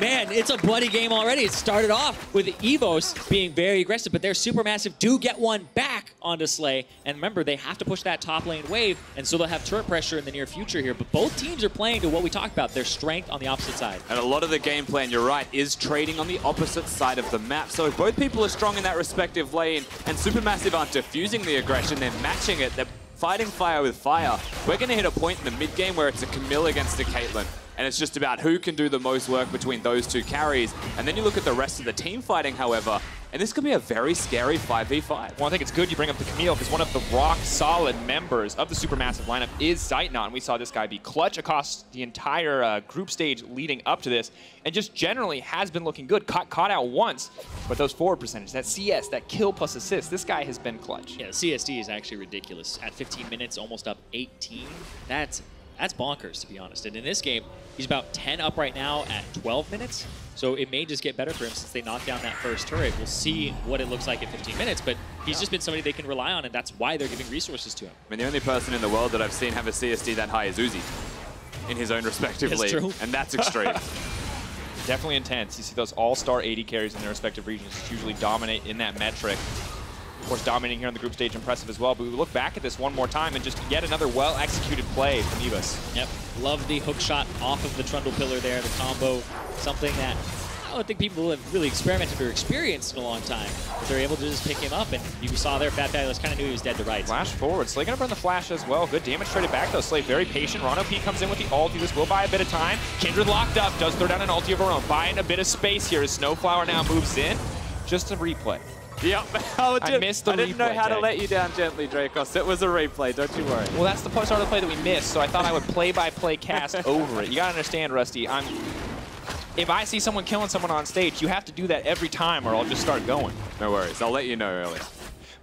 Man, it's a bloody game already. It started off with EVOS being very aggressive, but their Supermassive do get one back onto Slay. And remember, they have to push that top lane wave, and so they'll have turret pressure in the near future here. But both teams are playing to what we talked about, their strength on the opposite side. And a lot of the game plan, you're right, is trading on the opposite side of the map. So if both people are strong in that respective lane, and Supermassive aren't diffusing the aggression, they're matching it, they're fighting fire with fire. We're going to hit a point in the mid game where it's a Camille against a Caitlyn. And it's just about who can do the most work between those two carries. And then you look at the rest of the team fighting, however, and this could be a very scary 5v5. Well, I think it's good you bring up the Camille because one of the rock-solid members of the Supermassive lineup is Zeitnot. And we saw this guy be clutch across the entire group stage leading up to this and just generally has been looking good. Caught out once, but those forward percentage, that CS, that kill plus assist, this guy has been clutch. Yeah, CSD is actually ridiculous. At 15 minutes, almost up 18. That's bonkers, to be honest. And in this game, he's about 10 up right now at 12 minutes. So it may just get better for him since they knocked down that first turret. We'll see what it looks like at 15 minutes, but he's just been somebody they can rely on, and that's why they're giving resources to him. I mean, the only person in the world that I've seen have a CSD that high is Uzi in his own respective league. True. And that's extreme. Definitely intense. You see those all-star AD carries in their respective regions usually dominate in that metric. Of course, dominating here on the group stage, impressive as well. But we look back at this one more time and just yet another well-executed play from EVOS. Yep, love the hook shot off of the Trundle pillar there, the combo, something that I don't think people have really experimented or experienced in a long time. But they're able to just pick him up, and you saw there, fabFabulous kind of knew he was dead to rights. Flash forward. Slay gonna burn the flash as well. Good damage traded back though. Slay very patient. RonOP comes in with the ulti. This will buy a bit of time. Kindred locked up, does throw down an ulti of her own. Buying a bit of space here as SnowFlower now moves in. Just a replay. Yep, I missed the replay. I didn't know how to let you down gently, Dracos. It was a replay, don't you worry. Well, that's the part of the play that we missed, so I thought I would play-by-play cast over it. You gotta understand, Rusty, if I see someone killing someone on stage, you have to do that every time or I'll just start going. No worries, I'll let you know early.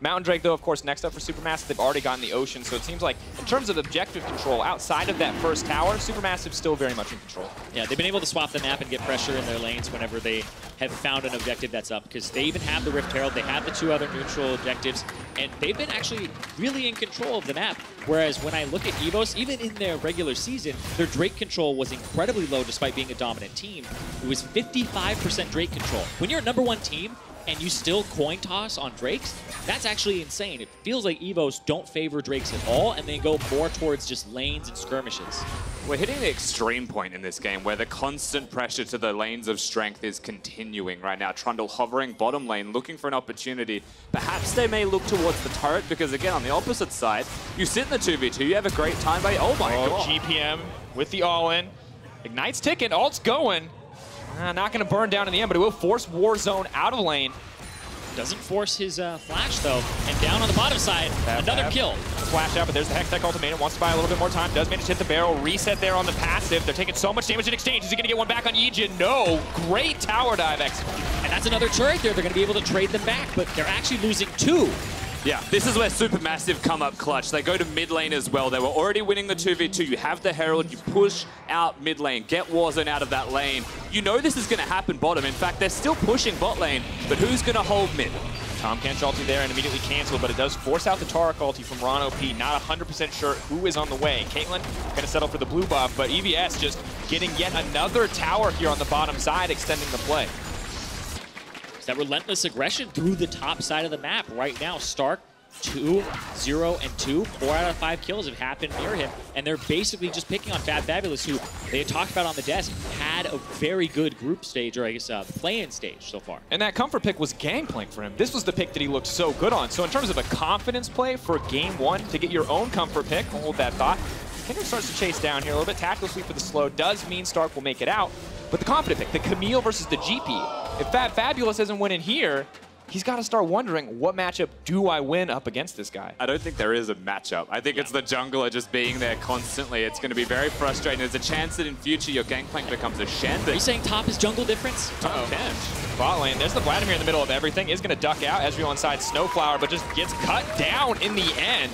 Mountain Drake, though, of course, next up for Supermassive, they've already gotten the Ocean, so it seems like in terms of objective control, outside of that first tower, Supermassive's still very much in control. Yeah, they've been able to swap the map and get pressure in their lanes whenever they have found an objective that's up, because they even have the Rift Herald, they have the 2 other neutral objectives, and they've been actually really in control of the map. Whereas when I look at EVOS, even in their regular season, their Drake control was incredibly low despite being a dominant team. It was 55% Drake control. When you're a #1 team, and you still coin toss on Drakes, that's actually insane. It feels like EVOS don't favor Drakes at all, and they go more towards just lanes and skirmishes. We're hitting the extreme point in this game where the constant pressure to the lanes of strength is continuing right now. Trundle hovering bottom lane, looking for an opportunity. Perhaps they may look towards the turret, because again, on the opposite side, you sit in the 2v2, you have a great time by, oh my god. GPM with the all-in. Ignite's ticking, ult's going. Not going to burn down in the end, but it will force Warzone out of lane. Doesn't force his flash, though. And down on the bottom side, another kill. Flash out, but there's the Hextech ultimatum. Wants to buy a little bit more time. Does manage to hit the barrel. Reset there on the passive. They're taking so much damage in exchange. Is he going to get one back on YiJin? No. Great tower dive execution. And that's another turret there. They're going to be able to trade them back, but they're actually losing 2. Yeah, this is where Supermassive come up clutch. They go to mid lane as well. They were already winning the 2v2. You have the Herald, you push out mid lane, get Warzone out of that lane. You know this is going to happen bottom. In fact, they're still pushing bot lane, but who's going to hold mid? Tahm Kench ulti there and immediately canceled, but it does force out the Taric ulti from RonOP. Not 100% sure who is on the way. Caitlyn going to settle for the blue buff, but EVS just getting yet another tower here on the bottom side, extending the play. That relentless aggression through the top side of the map right now. Stark, 2, 0, and 2. 4 out of 5 kills have happened near him, and they're basically just picking on fabFabulous, who they had talked about on the desk, had a very good group stage, or I guess play-in stage so far. And that comfort pick was Gangplank for him. This was the pick that he looked so good on. So in terms of a confidence play for game 1, to get your own comfort pick, hold that thought. Kindred starts to chase down here a little bit. Tactical sweep for the slow does mean Stark will make it out. But the confident pick, the Camille versus the GP. If fabFabulous isn't winning here, he's got to start wondering, what matchup do I win up against this guy? I don't think there is a matchup. I think it's the jungler just being there constantly. It's going to be very frustrating. There's a chance that in future your Gangplank becomes a Shen. Are you saying top is jungle difference? Kench. Bot lane, there's the Vladimir in the middle of everything. Is going to duck out. Ezreal inside SnowFlower, but just gets cut down in the end.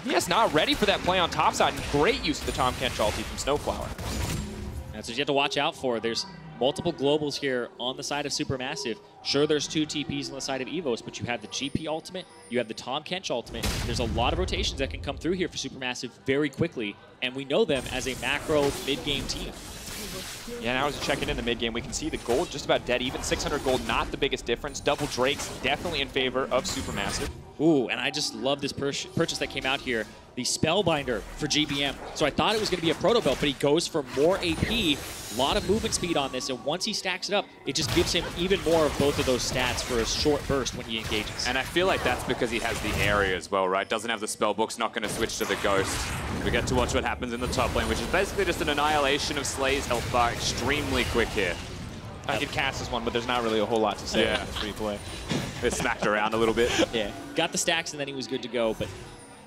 EVS not ready for that play on top side. Great use of the Tahm Kench ulti from SnowFlower. That's what you have to watch out for. There's multiple globals here on the side of Supermassive. Sure, there's 2 TPs on the side of EVOS, but you have the GP ultimate, you have the Tahm Kench ultimate. There's a lot of rotations that can come through here for Supermassive very quickly, and we know them as a macro mid-game team. Yeah, now as we check in the mid game, we can see the gold just about dead even. 600 gold, not the biggest difference. Double Drakes definitely in favor of Supermassive. Ooh, and I just love this purchase that came out here. The Spellbinder for GBM. So I thought it was going to be a Proto Belt, but he goes for more AP. A lot of movement speed on this, and once he stacks it up, it just gives him even more of both of those stats for a short burst when he engages. And I feel like that's because he has the area as well, right? Doesn't have the spellbooks, not going to switch to the Ghost. We get to watch what happens in the top lane, which is basically just an annihilation of Slay's health bar extremely quick here. I could cast this one, but there's not really a whole lot to say. Yeah, free play. It smacked around a little bit. Yeah, got the stacks and then he was good to go, but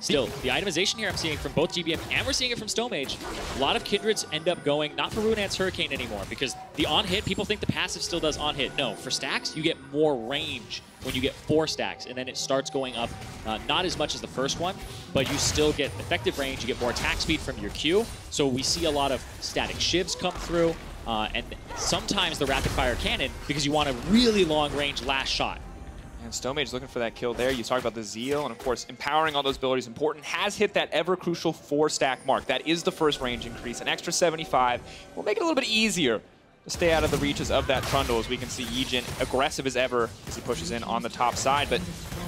still, the itemization here I'm seeing from both GBM and we're seeing it from Stomaged. A lot of Kindreds end up going, not for Runan's Hurricane anymore, because the on-hit, people think the passive still does on-hit. No, for stacks, you get more range when you get 4 stacks, and then it starts going up, not as much as the first one, but you still get effective range, you get more attack speed from your Q, so we see a lot of static shivs come through, and sometimes the rapid-fire cannon, because you want a really long-range last shot. And Stomaged looking for that kill there. You talked about the Zeal, and of course, empowering all those abilities important. Has hit that ever-crucial 4-stack mark. That is the first range increase. An extra 75 will make it a little bit easier to stay out of the reaches of that Trundle, as we can see YiJin aggressive as ever as he pushes in on the top side. But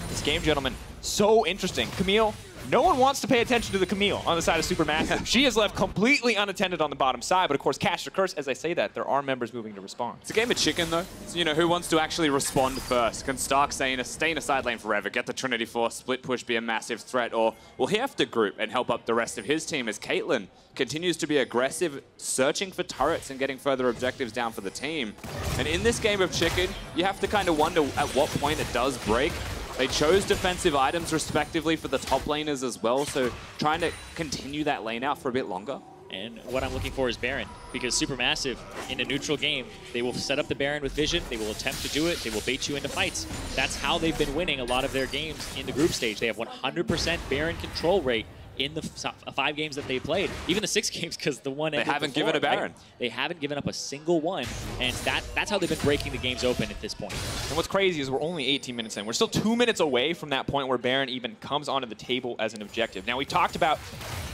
this game, gentlemen, so interesting. Camille, no one wants to pay attention to the Camille on the side of Supermassive. She is left completely unattended on the bottom side, but of course, Cash or Curse, as I say that, there are members moving to respond. It's a game of chicken, though. So, you know, who wants to actually respond first? Can Stark stay in a side lane forever, get the Trinity Force, split push, be a massive threat, or will he have to group and help up the rest of his team as Caitlyn continues to be aggressive, searching for turrets and getting further objectives down for the team? And in this game of chicken, you have to kind of wonder at what point it does break. They chose defensive items respectively for the top laners as well, so trying to continue that lane out for a bit longer. And what I'm looking for is Baron, because Supermassive, in a neutral game, they will set up the Baron with vision, they will attempt to do it, they will bait you into fights. That's how they've been winning a lot of their games in the group stage. They have 100% Baron control rate in the 5 games that they played, even the 6 games, because the one they haven't given a Baron. Right? They haven't given up a single one, and that's how they've been breaking the games open at this point. And what's crazy is we're only 18 minutes in. We're still 2 minutes away from that point where Baron even comes onto the table as an objective. Now, we talked about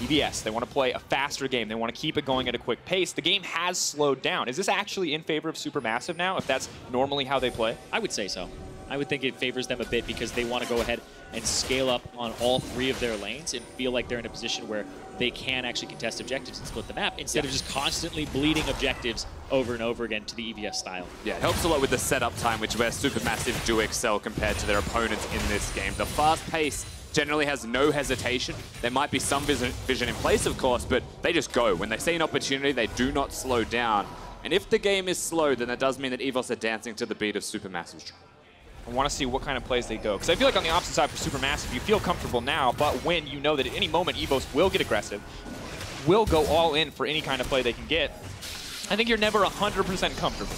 EVS. They want to play a faster game. They want to keep it going at a quick pace. The game has slowed down. Is this actually in favor of Supermassive now, if that's normally how they play? I would say so. I would think it favors them a bit because they want to go ahead and scale up on all 3 of their lanes and feel like they're in a position where they can actually contest objectives and split the map instead of just constantly bleeding objectives over and over again to the EVS style. Yeah, it helps a lot with the setup time, which where Supermassive do excel compared to their opponents in this game. The fast pace generally has no hesitation. There might be some vision in place, of course, but they just go. When they see an opportunity, they do not slow down. And if the game is slow, then that does mean that EVOS are dancing to the beat of Supermassive's drum. I want to see what kind of plays they go. Because I feel like on the opposite side for Supermassive, you feel comfortable now, but when you know that at any moment EVOS will get aggressive, will go all in for any kind of play they can get, I think you're never 100% comfortable.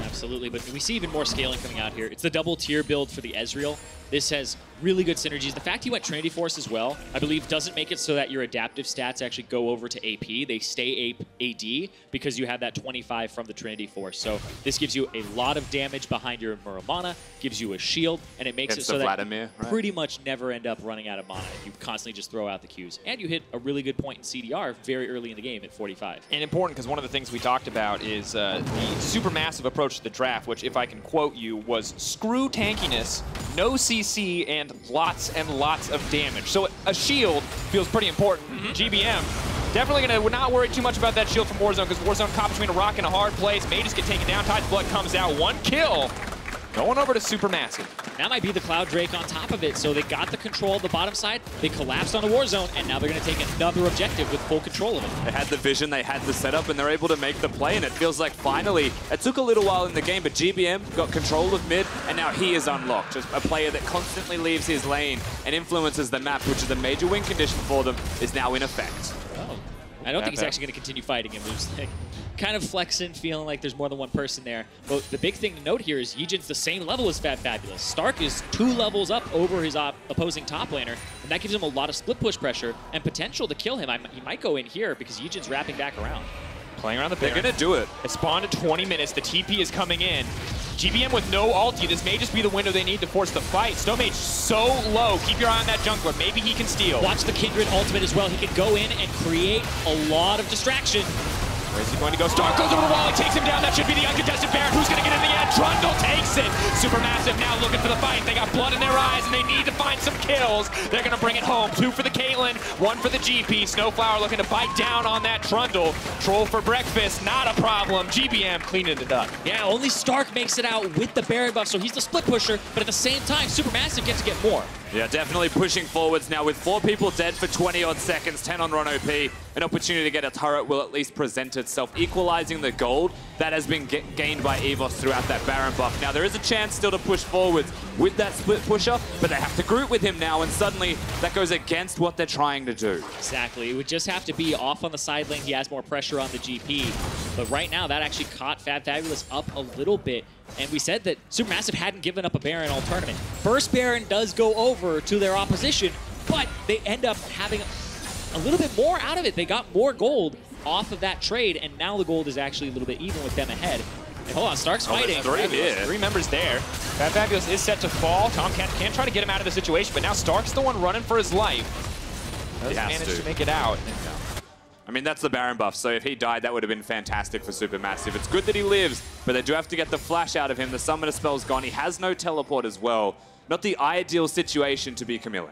Absolutely, but we see even more scaling coming out here. It's the double tier build for the Ezreal. This has really good synergies. The fact he went Trinity Force as well, I believe, doesn't make it so that your adaptive stats actually go over to AP. They stay AD because you have that 25 from the Trinity Force. So this gives you a lot of damage behind your Muramana, gives you a shield, and it makes it so that Vladimir, you pretty much never end up running out of mana. You constantly just throw out the Qs. And you hit a really good point in CDR very early in the game at 45. And important because one of the things we talked about is the Supermassive approach to the draft, which, if I can quote you, was screw tankiness, no CC, and lots of damage. So a shield feels pretty important. GBM definitely going to not worry too much about that shield from Warzone because Warzone caught between a rock and a hard place. Mages get taken down. Tide's Blood comes out. 1 kill. Going over to Supermassive. That might be the Cloud Drake on top of it. So they got the control of the bottom side. They collapsed on the Warzone, and now they're going to take another objective with full control of it. They had the vision, they had the setup, and they're able to make the play. And it feels like finally, it took a little while in the game, but GBM got control of mid, and now he is unlocked. Just a player that constantly leaves his lane and influences the map, which is a major win condition for them, is now in effect. Oh, I don't think he's actually going to continue fighting him. There's like, kind of flexing, feeling like there's more than one person there. But the big thing to note here is YiJin's the same level as fabFabulous. Stark is 2 levels up over his opposing top laner, and that gives him a lot of split push pressure and potential to kill him. He might go in here because YiJin's wrapping back around. Playing around the Baron. They're going to do it. It spawned at 20 minutes. The TP is coming in. GBM with no ulti. This may just be the window they need to force the fight. Stomaged so low. Keep your eye on that jungler. Maybe he can steal. Watch the Kindred ultimate as well. He can go in and create a lot of distraction. Where's he going to go? Stark goes over the wall. He takes him down. That should be the uncontested Baron. Who's going to get in the end? Trundle takes it. Supermassive now looking for the fight. They got blood in their eyes, and they need to find some kills. They're going to bring it home. 2 for the Caitlyn, 1 for the GP. SnowFlower looking to bite down on that Trundle. Troll for breakfast, not a problem. GBM cleaning it up. Yeah, only Stark makes it out with the Baron buff, so he's the split pusher, but at the same time, Supermassive gets to get more. Yeah, definitely pushing forwards now with 4 people dead for 20-odd seconds, 10 on RonOP. An opportunity to get a turret will at least present itself, equalizing the gold that has been gained by EVOS throughout that Baron buff. Now, there is a chance still to push forwards with that split pusher, but they have to group with him now, and suddenly that goes against what they're trying to do. Exactly. It would just have to be off on the side lane. He has more pressure on the GP. But right now, that actually caught fabFabulous up a little bit. And we said that Supermassive hadn't given up a Baron all tournament. First Baron does go over to their opposition, but they end up having a little bit more out of it. They got more gold off of that trade, and now the gold is actually a little bit even with them ahead. And hold on, Stark's fighting. 3 members there. fabFabulous is set to fall. Tahm can try to get him out of the situation, but now Stark's the one running for his life. Does manage to make it out. I mean, that's the Baron buff, so if he died, that would have been fantastic for Supermassive. It's good that he lives, but they do have to get the flash out of him. The summoner spell's gone. He has no teleport as well. Not the ideal situation to be Camille.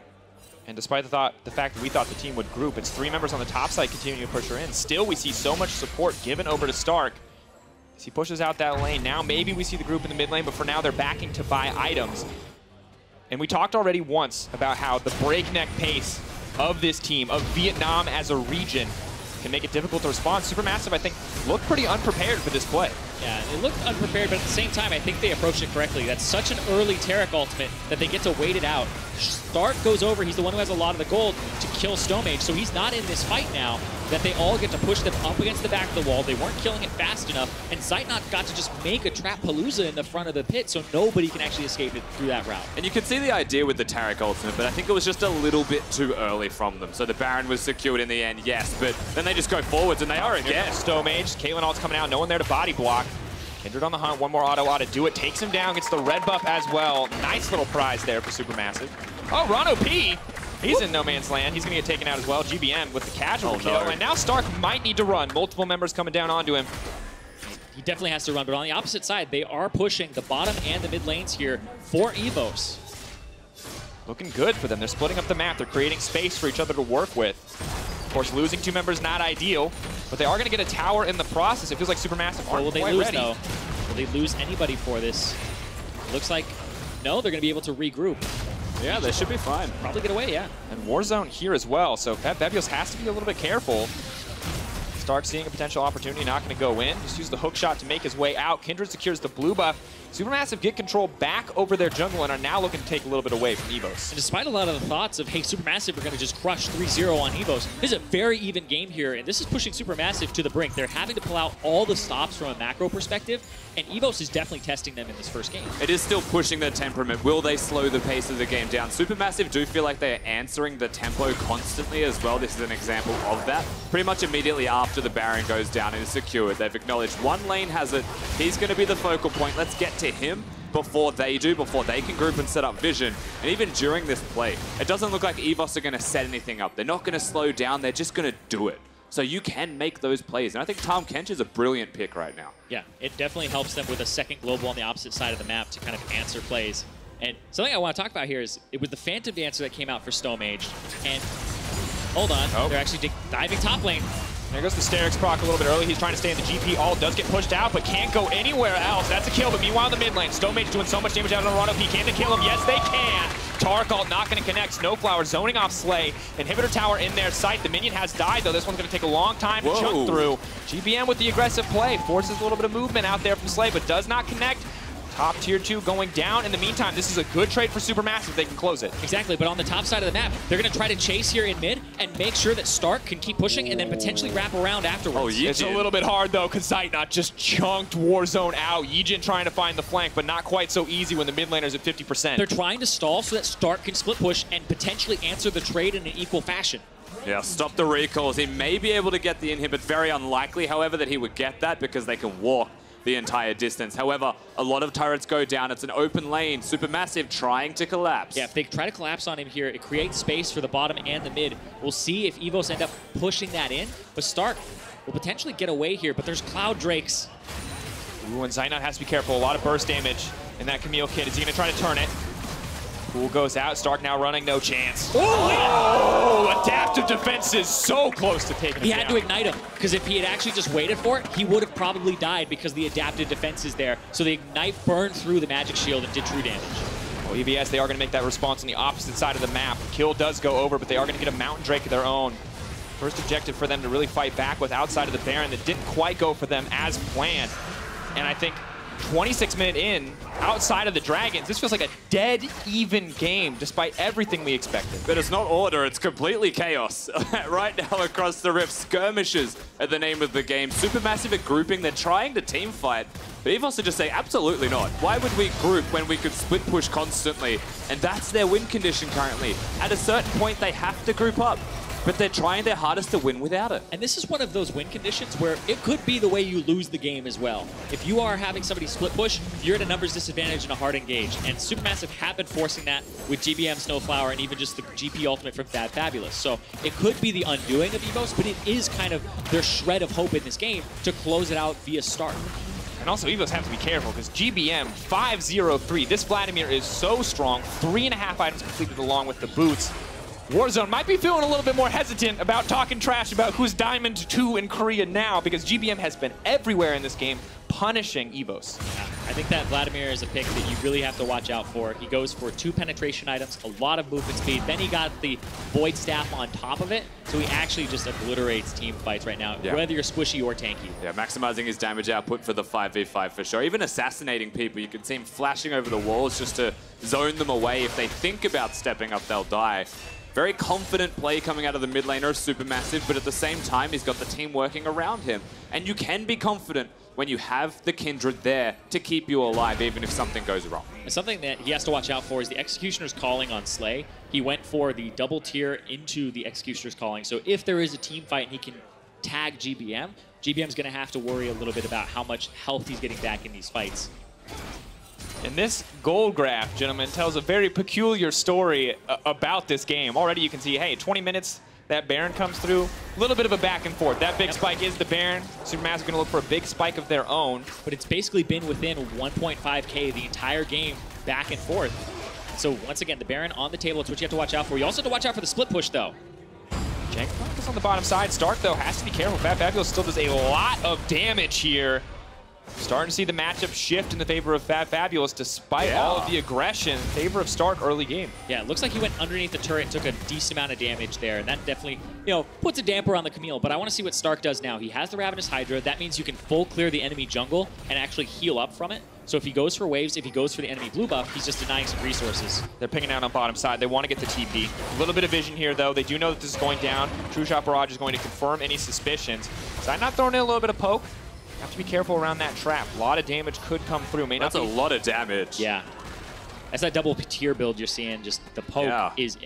And despite the fact that we thought the team would group, it's 3 members on the top side continuing to push her in. Still, we see so much support given over to Stark. As he pushes out that lane, now maybe we see the group in the mid lane, but for now they're backing to buy items. And we talked already once about how the breakneck pace of this team, of Vietnam as a region, can make it difficult to respond. Supermassive, I think, looked pretty unprepared for this play. Yeah, it looked unprepared, but at the same time, I think they approached it correctly. That's such an early Taric ultimate that they get to wait it out. Stark goes over, he's the one who has a lot of the gold to kill Stomaged, so he's not in this fight now, that they all get to push them up against the back of the wall. They weren't killing it fast enough, and Zeitnot got to just make a Trap-Palooza in the front of the pit, so nobody can actually escape it through that route. And you can see the idea with the Taric ultimate, but I think it was just a little bit too early from them. So the Baron was secured in the end, yes, but then they just go forwards, and they are again. Stomaged, Caitlyn ult's coming out, no one there to body block. Kindred on the hunt, one more auto to do it, takes him down, gets the red buff as well. Nice little prize there for Supermassive. Oh, RonOP, he's in no man's land. He's gonna get taken out as well. GBM with the casual kill, and now Stark might need to run. Multiple members coming down onto him. He definitely has to run, but on the opposite side, they are pushing the bottom and the mid lanes here for EVOS. Looking good for them. They're splitting up the map. They're creating space for each other to work with. Of course, losing 2 members not ideal, but they are going to get a tower in the process. It feels like Supermassive aren't quite ready. Though? Will they lose anybody for this? Looks like no, they're going to be able to regroup. Yeah, they should be fine. Probably get away, yeah. And Warzone here as well, so fabFabulous has to be a little bit careful. Stark seeing a potential opportunity, not going to go in. Just use the hook shot to make his way out. Kindred secures the blue buff. Supermassive get control back over their jungle and are now looking to take a little bit away from EVOS. And despite a lot of the thoughts of, hey, Supermassive are going to just crush 3-0 on EVOS, this is a very even game here, and this is pushing Supermassive to the brink. They're having to pull out all the stops from a macro perspective, and EVOS is definitely testing them in this first game. It is still pushing their temperament. Will they slow the pace of the game down? Supermassive do feel like they are answering the tempo constantly as well. This is an example of that. Pretty much immediately after the Baron goes down and is secured, they've acknowledged one lane has it. He's going to be the focal point. Let's get to him before they do, before they can group and set up vision. And even during this play, it doesn't look like EVOS are going to set anything up. They're not going to slow down. They're just going to do it. So you can make those plays. And I think Tahm Kench is a brilliant pick right now. Yeah, it definitely helps them with a second global on the opposite side of the map to kind of answer plays. And something I want to talk about here is it was the Phantom Dancer that came out for Stomaged. And hold on, they're actually diving top lane. There goes the Taric proc a little bit early. He's trying to stay in the GP. All does get pushed out, but can't go anywhere else. That's a kill, but meanwhile in the mid lane, Stomaged doing so much damage out on RonOP. Can they kill him? Yes, they can. Taric ult not going to connect. SnowFlower zoning off Slay. Inhibitor tower in their sight. The minion has died, though. This one's going to take a long time to chunk through. GBM with the aggressive play. Forces a little bit of movement out there from Slay, but does not connect. Top tier 2 going down. In the meantime, this is a good trade for Supermassive. They can close it. Exactly, but on the top side of the map, they're going to try to chase here in mid and make sure that Stark can keep pushing and then potentially wrap around afterwards. Oh, it's a little bit hard, though, because Zeitnot just chunked Warzone out. YiJin trying to find the flank, but not quite so easy when the mid laner's at 50%. They're trying to stall so that Stark can split push and potentially answer the trade in an equal fashion. Yeah, stop the recalls. He may be able to get the inhibit. Very unlikely, however, that he would get that because they can walk the entire distance. However, a lot of turrets go down. It's an open lane. Supermassive trying to collapse. Yeah, if they try to collapse on him here, it creates space for the bottom and the mid. We'll see if EVOS end up pushing that in, but Stark will potentially get away here, but there's Cloud Drakes. Ooh, and Zeitnot has to be careful. A lot of burst damage in that Camille kit. Is he going to try to turn it? Pool goes out. Stark now running. No chance. Oh, adaptive defense is so close to taking him He down. had to ignite him, because if he had actually just waited for it, he would have probably died because the adaptive defense is there. So the ignite burned through the magic shield and did true damage. Well, EVS, they are going to make that response on the opposite side of the map. Kill does go over, but they are going to get a Mountain Drake of their own. First objective for them to really fight back with outside of the Baron that didn't quite go for them as planned. And I think 26 minutes in, outside of the Dragons, this feels like a dead even game despite everything we expected. But it's not order, it's completely chaos. Right now across the rift, skirmishes are the name of the game. Supermassive are grouping, they're trying to team fight, but EVOS are just saying, absolutely not. Why would we group when we could split push constantly? And that's their win condition currently. At a certain point, they have to group up. But they're trying their hardest to win without it. And this is one of those win conditions where it could be the way you lose the game as well. If you are having somebody split push, you're at a numbers disadvantage and a hard engage. And Supermassive have been forcing that with GBM, SnowFlower, and even just the GP ultimate from fabFabulous. So it could be the undoing of EVOS, but it is kind of their shred of hope in this game to close it out via Stark. And also, EVOS have to be careful because GBM 503. This Vladimir is so strong. 3.5 items completed along with the boots. Warzone might be feeling a little bit more hesitant about talking trash about who's Diamond 2 in Korea now because GBM has been everywhere in this game, punishing EVOS. Yeah, I think that Vladimir is a pick that you really have to watch out for. He goes for 2 penetration items, a lot of movement speed. Then he got the Void Staff on top of it, so he actually just obliterates team fights right now, whether you're squishy or tanky. Yeah, maximizing his damage output for the 5v5 for sure. Even assassinating people, you can see him flashing over the walls just to zone them away. If they think about stepping up, they'll die. Very confident play coming out of the mid laner of Supermassive, but at the same time, he's got the team working around him. And you can be confident when you have the Kindred there to keep you alive, even if something goes wrong. And something that he has to watch out for is the Executioner's calling on Slay. He went for the double tier into the Executioner's calling. So if there is a team fight and he can tag GBM, GBM's going to have to worry a little bit about how much health he's getting back in these fights. And this gold graph, gentlemen, tells a very peculiar story about this game. Already you can see, hey, 20 minutes, that Baron comes through. A little bit of a back and forth. That big spike is the Baron. Supermassive going to look for a big spike of their own. But it's basically been within 1.5k the entire game, back and forth. So once again, the Baron on the table, it's what you have to watch out for. You also have to watch out for the split push, though. Gangplank is on the bottom side. Stark, though, has to be careful. fabFabulous still does a lot of damage here. Starting to see the matchup shift in the favor of fabFabulous despite all of the aggression in favor of Stark early game. Yeah, it looks like he went underneath the turret and took a decent amount of damage there, and that definitely, you know, puts a damper on the Camille. But I want to see what Stark does now. He has the Ravenous Hydra. That means you can full clear the enemy jungle and actually heal up from it. So if he goes for waves, if he goes for the enemy blue buff, he's just denying some resources. They're picking out on bottom side. They want to get the TP. A little bit of vision here, though. They do know that this is going down. True Shot Barrage is going to confirm any suspicions. Zeitnot throwing in a little bit of poke. Have to be careful around that trap. A lot of damage could come through. That's a lot of damage. Yeah. That's that double tier build you're seeing. Just the poke is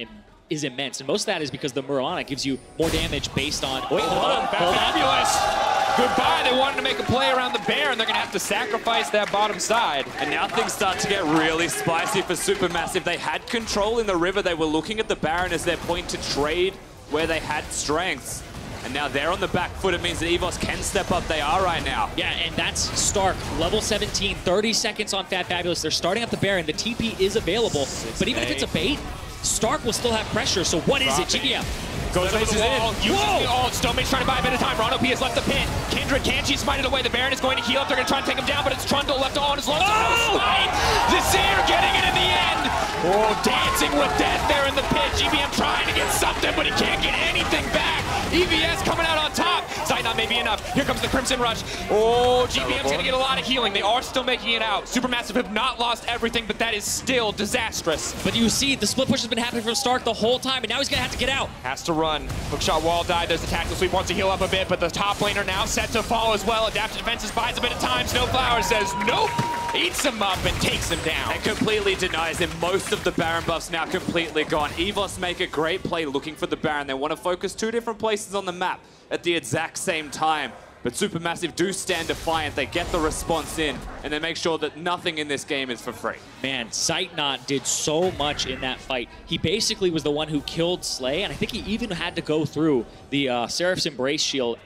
immense. And most of that is because the Murana gives you more damage based on... Wait, hold on. fabFabulous. Goodbye. They wanted to make a play around the Baron. They're going to have to sacrifice that bottom side. And now things start to get really spicy for Supermassive. They had control in the river. They were looking at the Baron as their point to trade where they had strengths. And now they're on the back foot. It means that EVOS can step up. They are right now. Yeah, and that's Stark, level 17, 30 seconds on fabFabulous. They're starting up the Baron. The TP is available. But even if it's a bait, Stark will still have pressure. So what is it, GBM? Goes over the wall, uses the ult. Stomaged trying to buy a bit of time. RonOP has left the pit. Kindred can't smite it away. The Baron is going to heal up. They're going to try and take him down, but it's Trundle left on his long smite. Azir getting it in the end. Oh, dancing with death there in the pit. GBM trying to get something, but he can't get anything back. EVS coming out on top. Zeitnot may be enough. Here comes the Crimson Rush. Oh, GBM's going to get a lot of healing. They are still making it out. Supermassive have not lost everything, but that is still disastrous. But you see, the split push has been happening from start the whole time, and now he's going to have to get out. Has to run. Hookshot wall dive. There's the tactical sweep. Wants to heal up a bit, but the top laner now set to fall as well. Adaptive defenses buys a bit of time. SnowFlower says nope. Eats him up and takes him down. And completely denies him. Most of the Baron buffs now completely gone. EVOS make a great play looking for the Baron. They want to focus 2 different places on the map at the exact same time. But Supermassive do stand defiant. They get the response in, and they make sure that nothing in this game is for free. Man, Zeitnot did so much in that fight. He basically was the one who killed Slay, and I think he even had to go through the Seraph's Embrace shield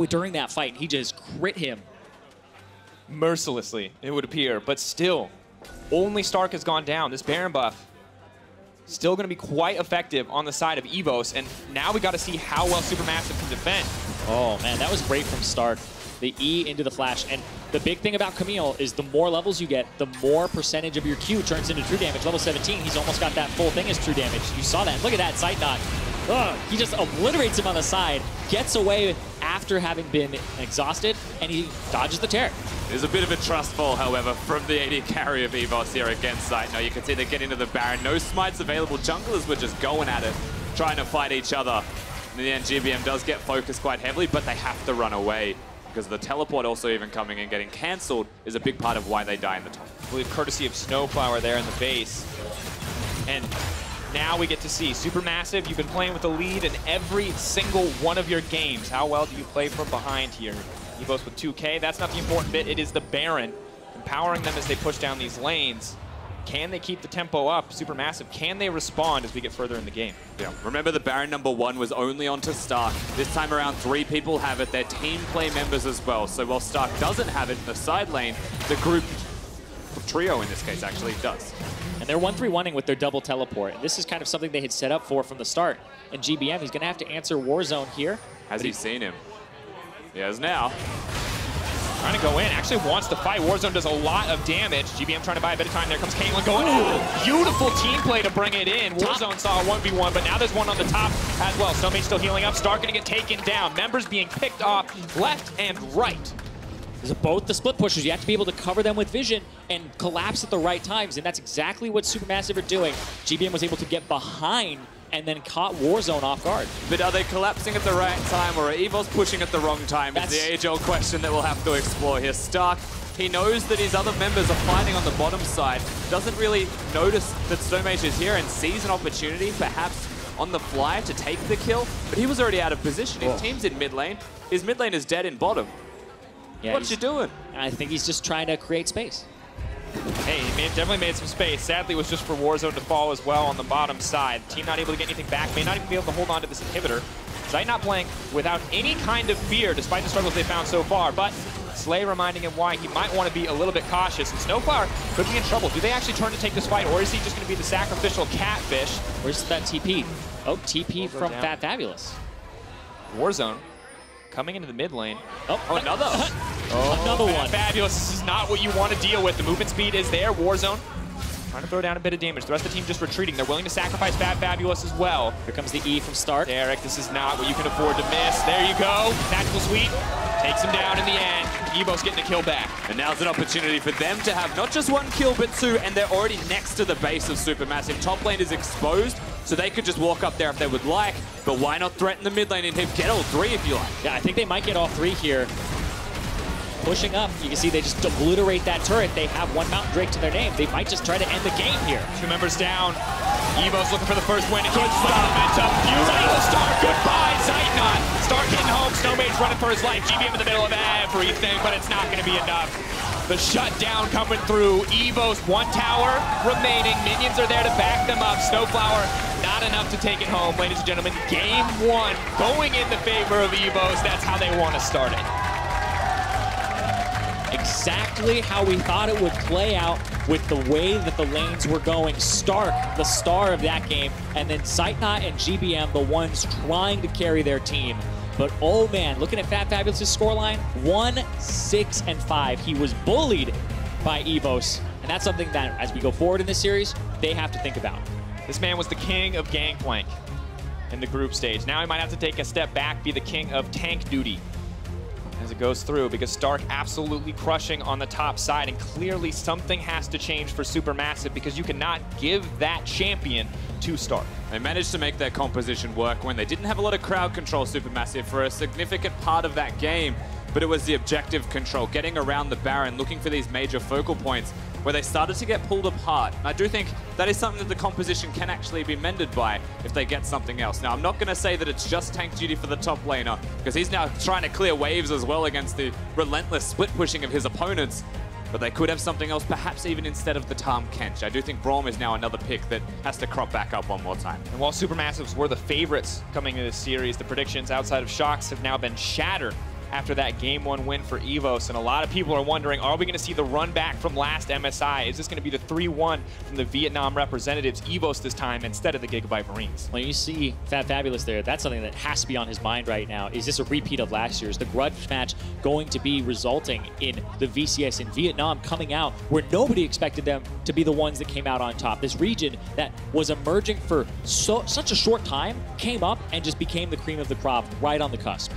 during that fight. He just crit him. Mercilessly, it would appear, but still, only Stark has gone down. This Baron buff still going to be quite effective on the side of EVOS, and now we got to see how well Supermassive can defend. Oh man, that was great from Stark. The E into the flash, and the big thing about Camille is the more levels you get, the more percentage of your Q turns into true damage. Level 17, he's almost got that full thing as true damage. You saw that. Look at that, Zeitnot. He just obliterates him on the side, gets away after having been exhausted, and he dodges the Taric. There's a bit of a trust fall, however, from the AD carry of EVOS here against Zeitnot. You can see they're getting to the Baron. No smites available. Junglers were just going at it, trying to fight each other. In the end, GBM does get focused quite heavily, but they have to run away because the teleport also even coming and getting cancelled is a big part of why they die in the top. I believe courtesy of SnowFlower there in the base. And now we get to see Supermassive. You've been playing with the lead in every single one of your games. How well do you play from behind here? EVOS with 2K, that's not the important bit. It is the Baron empowering them as they push down these lanes. Can they keep the tempo up? Supermassive, can they respond as we get further in the game? Yeah. Remember, the Baron #1 was only onto Stark. This time around, 3 people have it. They're team play members as well. So while Stark doesn't have it in the side lane, the group, trio in this case, actually does. And they're 1-3-1ing with their double teleport. And this is kind of something they had set up for from the start. And GBM, he's going to have to answer Warzone here. Has he seen him? He has now. Trying to go in, actually wants to fight. Warzone does a lot of damage. GBM trying to buy a bit of time. There comes Caitlyn going. Ooh, beautiful team play to bring it in. Warzone saw a 1v1, but now there's one on the top as well. Stomaged still healing up. Stark gonna get taken down. Members being picked off left and right. These are both the split pushers. You have to be able to cover them with vision and collapse at the right times, and that's exactly what Supermassive are doing. GBM was able to get behind and then caught Warzone off guard. But are they collapsing at the right time, or are EVOS pushing at the wrong time? That's the age-old question that we'll have to explore here. Stark, he knows that his other members are fighting on the bottom side, doesn't really notice that Stomaged is here and sees an opportunity, perhaps on the fly, to take the kill, but he was already out of position. His team's in mid lane. His mid lane is dead in bottom. Yeah, what you doing? I think he's just trying to create space. Hey, he definitely made some space. Sadly, it was just for Warzone to fall as well on the bottom side. Team not able to get anything back, may not even be able to hold on to this inhibitor. Zeitnot playing without any kind of fear, despite the struggles they found so far, but Slay reminding him why he might want to be a little bit cautious. And SnowFlower could be in trouble. Do they actually turn to take this fight, or is he just going to be the sacrificial catfish? Where's that TP? Oh, TP from fabFabulous. Warzone coming into the mid lane. Oh, another. Another one. Fabulous. This is not what you want to deal with. The movement speed is there. Warzone trying to throw down a bit of damage. The rest of the team just retreating. They're willing to sacrifice fabFabulous as well. Here comes the E from Stark. Taric, this is not what you can afford to miss. There you go. Tactical sweep. Takes him down in the end. EVOS getting a kill back. And now's an opportunity for them to have not just 1 kill, but 2, and they're already next to the base of Supermassive. Top lane is exposed, so they could just walk up there if they would like, but why not threaten the mid lane and get all 3 if you like? Yeah, I think they might get all 3 here. Pushing up, you can see they just obliterate that turret. They have 1 Mountain Drake to their name. They might just try to end the game here. 2 members down. EVOS looking for the first win. Good momentum. Beautiful start. Goodbye, Zeitnot. Stark hitting home. Stomaged running for his life. GBM in the middle of everything, but it's not going to be enough. The shutdown coming through. EVOS, 1 tower remaining. Minions are there to back them up. SnowFlower, not enough to take it home. Ladies and gentlemen, game 1 going in the favor of EVOS. That's how they want to start it. exactly how we thought it would play out with the way that the lanes were going. Stark, the star of that game, and then Zeitnot and GBM, the ones trying to carry their team. But oh man, looking at fabFabulous' scoreline, 1-6-5. He was bullied by EVOS, and that's something that, as we go forward in this series, they have to think about. This man was the king of Gangplank in the group stage. Now he might have to take a step back, be the king of tank duty as it goes through, because Stark absolutely crushing on the top side, and clearly something has to change for Supermassive, because you cannot give that champion to Stark. They managed to make their composition work when they didn't have a lot of crowd control, Supermassive, for a significant part of that game, but it was the objective control, getting around the Baron, looking for these major focal points where they started to get pulled apart. And I do think that is something that the composition can actually be mended by if they get something else. Now, I'm not going to say that it's just tank duty for the top laner, because he's now trying to clear waves as well against the relentless split pushing of his opponents. But they could have something else, perhaps even instead of the Tahm Kench. I do think Braum is now another pick that has to crop back up one more time. And while Supermassives were the favorites coming into this series, the predictions outside of Shocks have now been shattered after that Game 1 win for EVOS. And a lot of people are wondering, are we going to see the run back from last MSI? Is this going to be the 3-1 from the Vietnam representatives, EVOS this time, instead of the Gigabyte Marines? When you see fabFabulous there, that's something that has to be on his mind right now. Is this a repeat of last year's? The grudge match going to be resulting in the VCS in Vietnam coming out where nobody expected them to be the ones that came out on top. This region that was emerging for such a short time came up and just became the cream of the crop right on the cusp.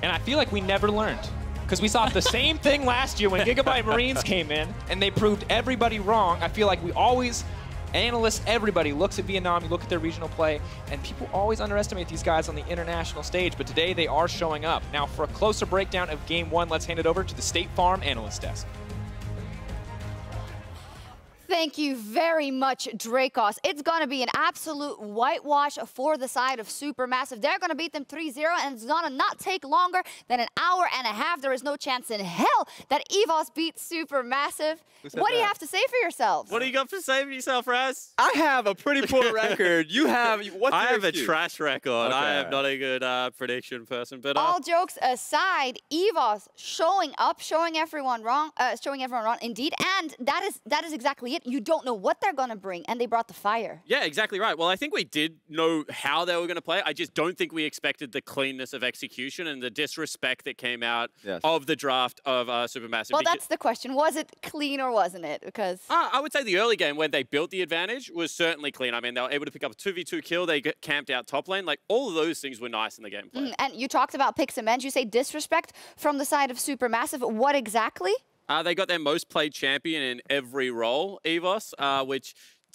And I feel like we never learned, because we saw the same thing last year when Gigabyte Marines came in and they proved everybody wrong. I feel like we always, analysts, everybody looks at Vietnam, you look at their regional play, and people always underestimate these guys on the international stage, but today they are showing up. Now for a closer breakdown of Game 1, let's hand it over to the State Farm Analyst Desk. Thank you very much, Dracos. It's going to be an absolute whitewash for the side of Supermassive. They're going to beat them 3-0, and it's going to not take longer than an hour and a half. There is no chance in hell that EVOS beats Supermassive. What do you have to say for yourselves? What do you got to say for yourself, Raz? I have a pretty poor record. You have, what's I your have excuse? a trash record. Okay. I am not a good prediction person. But all jokes aside, EVOS showing up, showing everyone wrong, indeed, and that is exactly it. You don't know what they're going to bring, and they brought the fire. Yeah, exactly right. Well, I think we did know how they were going to play. I just don't think we expected the cleanness of execution and the disrespect that came out of the draft of Supermassive. Well, that's the question. Was it clean or wasn't it? Because I would say the early game when they built the advantage was certainly clean. I mean, they were able to pick up a 2v2 kill. They camped out top lane. Like, all of those things were nice in the gameplay. And you talked about picks and bans. You say disrespect from the side of Supermassive. What exactly? They got their most played champion in every role, EVOS, which,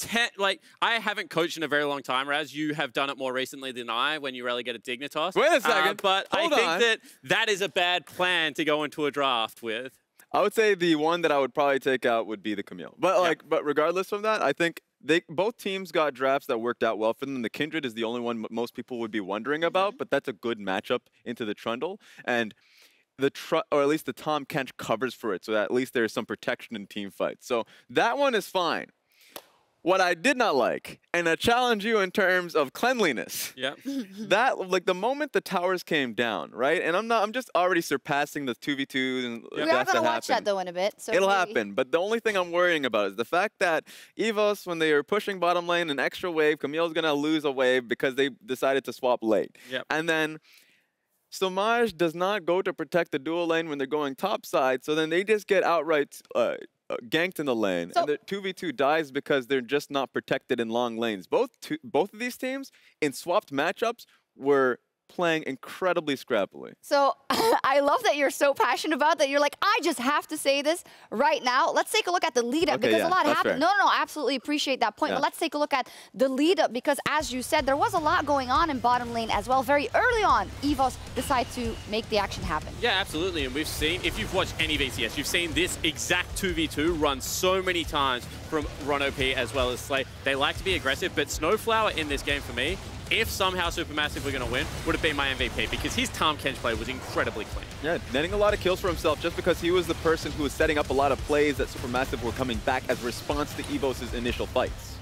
I haven't coached in a very long time, Raz. You have done it more recently than I when you relegated Dignitas. Wait a second. But I think that is a bad plan to go into a draft with. I would say the one that I would probably take out would be the Camille. But but regardless of that, I think both teams got drafts that worked out well for them. The Kindred is the only one most people would be wondering about, but that's a good matchup into the Trundle. And or at least the Tahm Kench covers for it, so that at least there's some protection in team fights. So that one is fine. What I did not like, and I challenge you in terms of cleanliness. Yeah. That, like, the moment the towers came down, right? And I'm just already surpassing the 2v2s and we are going to watch that though in a bit. So it'll happen. But the only thing I'm worrying about is the fact that EVOS, when they are pushing bottom lane, an extra wave, Camille's going to lose a wave because they decided to swap late. Yep. And then Stomaged does not go to protect the dual lane when they're going top side, so then they just get outright ganked in the lane, and the 2v2 dies because they're just not protected in long lanes. Both of these teams in swapped matchups were playing incredibly scrappily. So I love that you're so passionate about that. You're like, I just have to say this right now. Let's take a look at the lead up because a lot happened. No, absolutely appreciate that point. But let's take a look at the lead up because, as you said, there was a lot going on in bottom lane as well. Very early on, EVOS decide to make the action happen. Yeah, absolutely. And we've seen, if you've watched any VCS, you've seen this exact 2v2 run so many times from RonOP as well as Slay. They like to be aggressive, but SnowFlower in this game for me, if somehow Supermassive were going to win, would have been my MVP because his Tahm Kench play was incredibly clean. Yeah, netting a lot of kills for himself just because he was the person who was setting up a lot of plays that Supermassive were coming back as a response to EVOS' initial fights.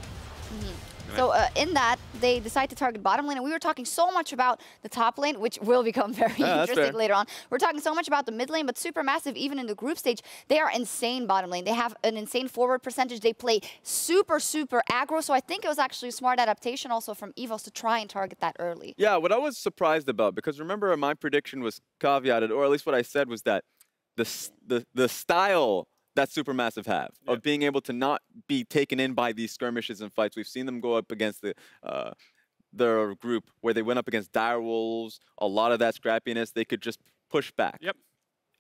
So in that, they decide to target bottom lane. And we were talking so much about the top lane, which will become very interesting later on. We're talking so much about the mid lane, but Supermassive, even in the group stage, they are insane bottom lane. They have an insane forward percentage. They play super, super aggro. So I think it was actually a smart adaptation also from EVOS to try and target that early. Yeah, what I was surprised about, because remember my prediction was caveated, or at least what I said was that the style that Supermassive have of being able to not be taken in by these skirmishes and fights. We've seen them go up against their group where they went up against direwolves, a lot of that scrappiness, they could just push back. Yep.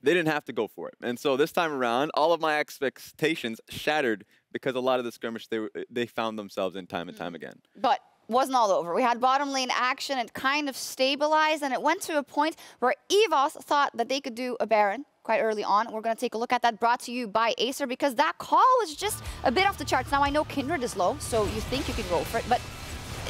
They didn't have to go for it. And so this time around, all of my expectations shattered because a lot of the skirmish they found themselves in time and time again. But wasn't all over. We had bottom lane action. It kind of stabilized, and it went to a point where EVOS thought that they could do a Baron quite early on. We're going to take a look at that, brought to you by Acer, because that call was just a bit off the charts. Now, I know Kindred is low, so you think you can go for it, but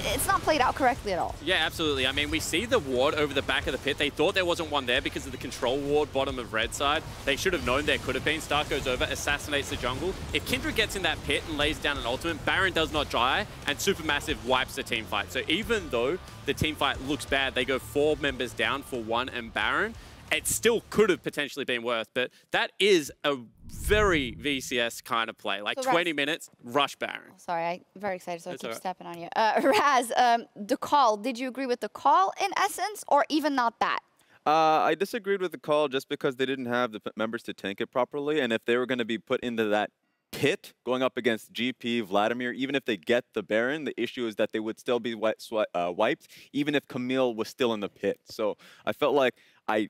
it's not played out correctly at all. Yeah, absolutely. I mean, we see the ward over the back of the pit. They thought there wasn't one there because of the control ward bottom of red side. They should have known there could have been. Stark goes over, assassinates the jungle. If Kindred gets in that pit and lays down an ultimate, Baron does not die, and Supermassive wipes the team fight. So even though the team fight looks bad, they go 4 members down for 1 and Baron. It still could have potentially been worth, but that is a very VCS kind of play. Like so 20 minutes, rush Baron. Oh, sorry, I'm very excited, so I keep stepping on you. Raz, the call, did you agree with the call in essence, or even not that? I disagreed with the call just because they didn't have the members to tank it properly, and if they were going to be put into that pit going up against GP, Vladimir, even if they get the Baron, the issue is that they would still be wiped, even if Camille was still in the pit. So I felt like I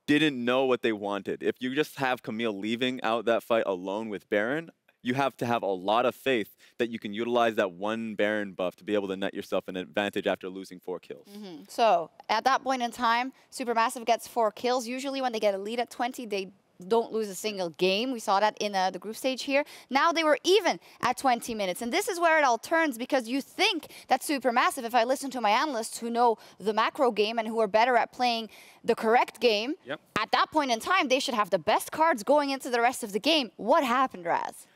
didn't know what they wanted. If you just have Camille leaving out that fight alone with Baron, you have to have a lot of faith that you can utilize that 1 Baron buff to be able to net yourself an advantage after losing 4 kills. So at that point in time, Supermassive gets 4 kills. Usually when they get a lead at 20, they don't lose a single game. We saw that in the group stage here. Now they were even at 20 minutes. And this is where it all turns, because you think that Supermassive, if I listen to my analysts who know the macro game and who are better at playing the correct game, at that point in time, they should have the best cards going into the rest of the game. What happened, Raz?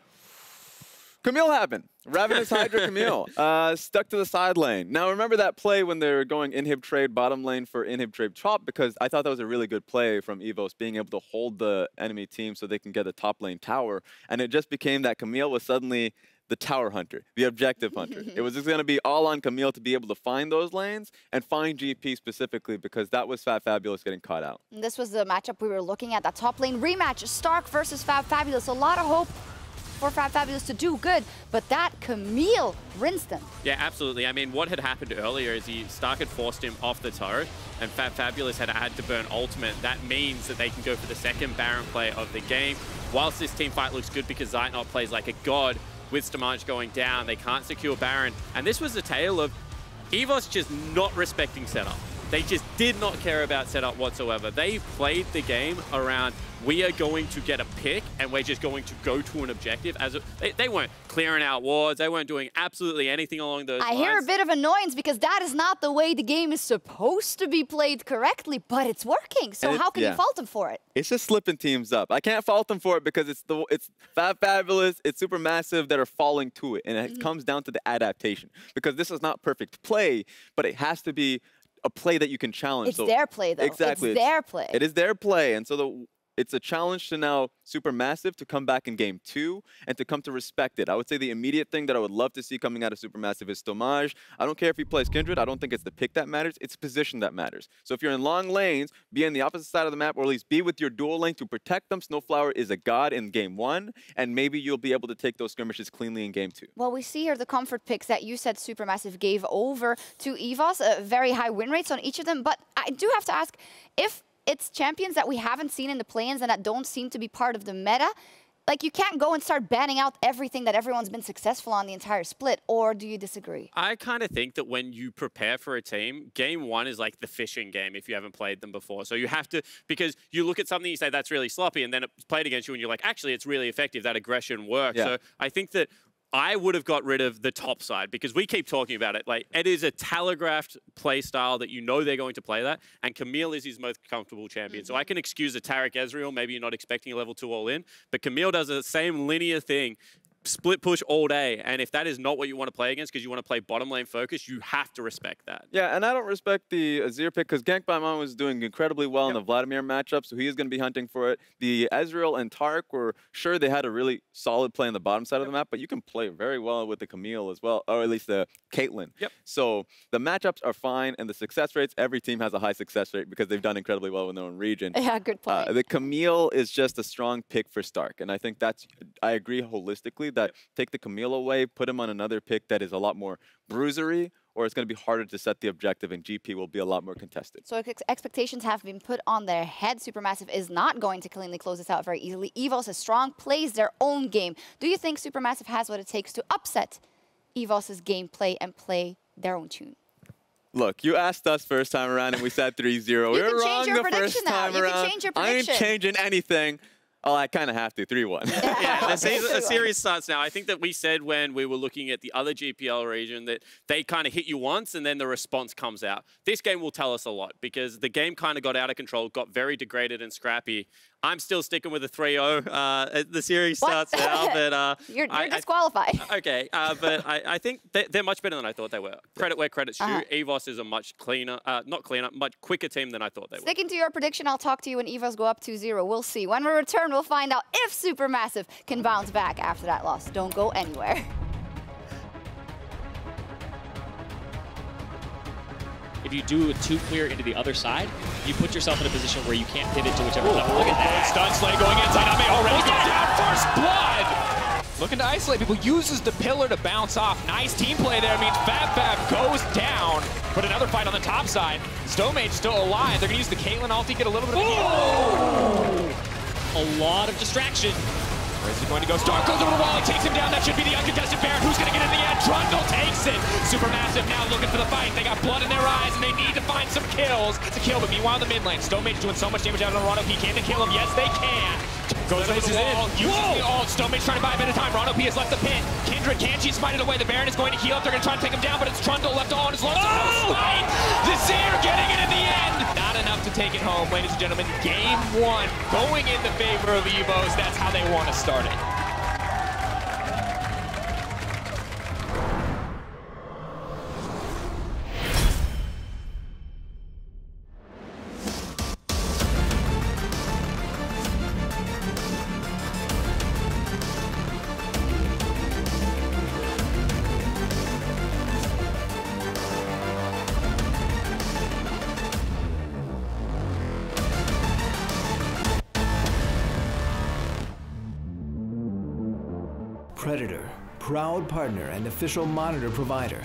Camille happened. Ravenous Hydra Camille stuck to the side lane. Now remember that play when they were going inhib trade bottom lane for inhib trade top, because I thought that was a really good play from EVOS, being able to hold the enemy team so they can get a top lane tower. And it just became that Camille was suddenly the tower hunter, the objective hunter. It was just going to be all on Camille to be able to find those lanes and find GP specifically, because that was fabFabulous getting caught out. And this was the matchup we were looking at, that top lane rematch, Stark versus fabFabulous. A lot of hope for fabFabulous to do good, but that Camille rinsed them. Yeah, absolutely. I mean, what had happened earlier is Stark had forced him off the turret, and fabFabulous had to burn ultimate. That means that they can go for the second Baron play of the game. Whilst this team fight looks good because Zeitnot plays like a god, with Stomaged going down, they can't secure Baron. And this was a tale of EVOS just not respecting setup. They just did not care about setup whatsoever. They played the game around, we are going to get a pick and we're just going to go to an objective. They weren't clearing out wards. They weren't doing absolutely anything along those lines. I hear a bit of annoyance because that is not the way the game is supposed to be played correctly, but it's working. So how can you fault them for it? It's just slipping teams up. I can't fault them for it because it's fabFabulous, it's Supermassive that are falling to it. And it comes down to the adaptation, because this is not perfect play, but it has to be a play that you can challenge. It's their play, though. Exactly. It's their play. It is their play. And so it's a challenge to now Supermassive to come back in game 2 and to come to respect it. I would say the immediate thing that I would love to see coming out of Supermassive is Stomaged. I don't care if he plays Kindred. I don't think it's the pick that matters. It's position that matters. So if you're in long lanes, be on the opposite side of the map, or at least be with your dual lane to protect them. SnowFlower is a god in game 1, and maybe you'll be able to take those skirmishes cleanly in game 2. Well, we see here the comfort picks that you said Supermassive gave over to EVOS. Very high win rates on each of them. But I do have to ask, if it's champions that we haven't seen in the play-ins and that don't seem to be part of the meta, like, you can't go and start banning out everything that everyone's been successful on the entire split, or do you disagree? I kind of think that when you prepare for a team, game 1 is like the fishing game if you haven't played them before. So you have to, because you look at something, you say that's really sloppy, and then it's played against you and you're like, actually, it's really effective, that aggression works. Yeah. So I think that I would have got rid of the top side, because we keep talking about it. Like, it is a telegraphed play style that you know they're going to play that, and Camille is his most comfortable champion. So I can excuse a Taric Ezreal, maybe you're not expecting a level 2 all in, but Camille does the same linear thing split push all day, and if that is not what you want to play against because you want to play bottom lane focus, you have to respect that. Yeah, and I don't respect the Azir pick because Gangplank was doing incredibly well in the Vladimir matchup, so he is going to be hunting for it. The Ezreal and Taric were sure they had a really solid play on the bottom side of the map, but you can play very well with the Camille as well, or at least the Caitlyn. So the matchups are fine, and the success rates, every team has a high success rate because they've done incredibly well in their own region. Yeah, good point. The Camille is just a strong pick for Stark, and I think I agree holistically that take the Camille away, put him on another pick that is a lot more bruisery, or it's going to be harder to set the objective, and GP will be a lot more contested. So expectations have been put on their head. Supermassive is not going to cleanly close this out very easily. EVOS is strong, plays their own game. Do you think Supermassive has what it takes to upset EVOS's gameplay and play their own tune? Look, you asked us first time around, and we said 3-0. We were wrong the first time around. You can change your prediction. I ain't changing anything. Oh, I kind of have to. 3-1. Yeah, the series starts now. I think that we said when we were looking at the other GPL region that they kind of hit you once and then the response comes out. This game will tell us a lot because the game kind of got out of control, got very degraded and scrappy. I'm still sticking with a 3-0. The series starts now, but you're disqualified. Okay, but I think they're much better than I thought they were. Credit where credit's due. EVOS is a much cleaner, not cleaner, much quicker team than I thought they were. Sticking to your prediction, I'll talk to you when EVOS go up 2-0. We'll see. When we return, we'll find out if Supermassive can bounce back after that loss. Don't go anywhere. If you do a 2-clear into the other side, you put yourself in a position where you can't pivot to whichever level. Look at that. Stun Slay going in. Zeitnot may already go down. First blood. Looking to isolate people. Uses the pillar to bounce off. Nice team play there. Means fabFab goes down. But another fight on the top side. Stomaged still alive. They're going to use the Caitlyn ulti, get a little bit of a lot of distraction. Where is he going to go? Stark goes over the wall. He takes him down. That should be the uncontested Baron. Who's going to get in the end? Trundle takes it. Supermassive now looking for the fight. They got blood in their eyes, and they need to find some kills. It's a kill, but meanwhile in the mid lane, Stomaged doing so much damage out on RonOP. Can they kill him? Yes, they can. Goes over the wall, uses the ult. Stomaged trying to buy a bit of time. RonOP has left the pit. Kindred, can she smite it away? The Baron is going to heal up. They're going to try to take him down, but it's Trundle left all on his lungs. Smite! Azir getting it in the end. Not enough to take it home, ladies and gentlemen. Game 1 going in the favor of EVOS. That's how they want to start it. Predator, proud partner and official monitor provider.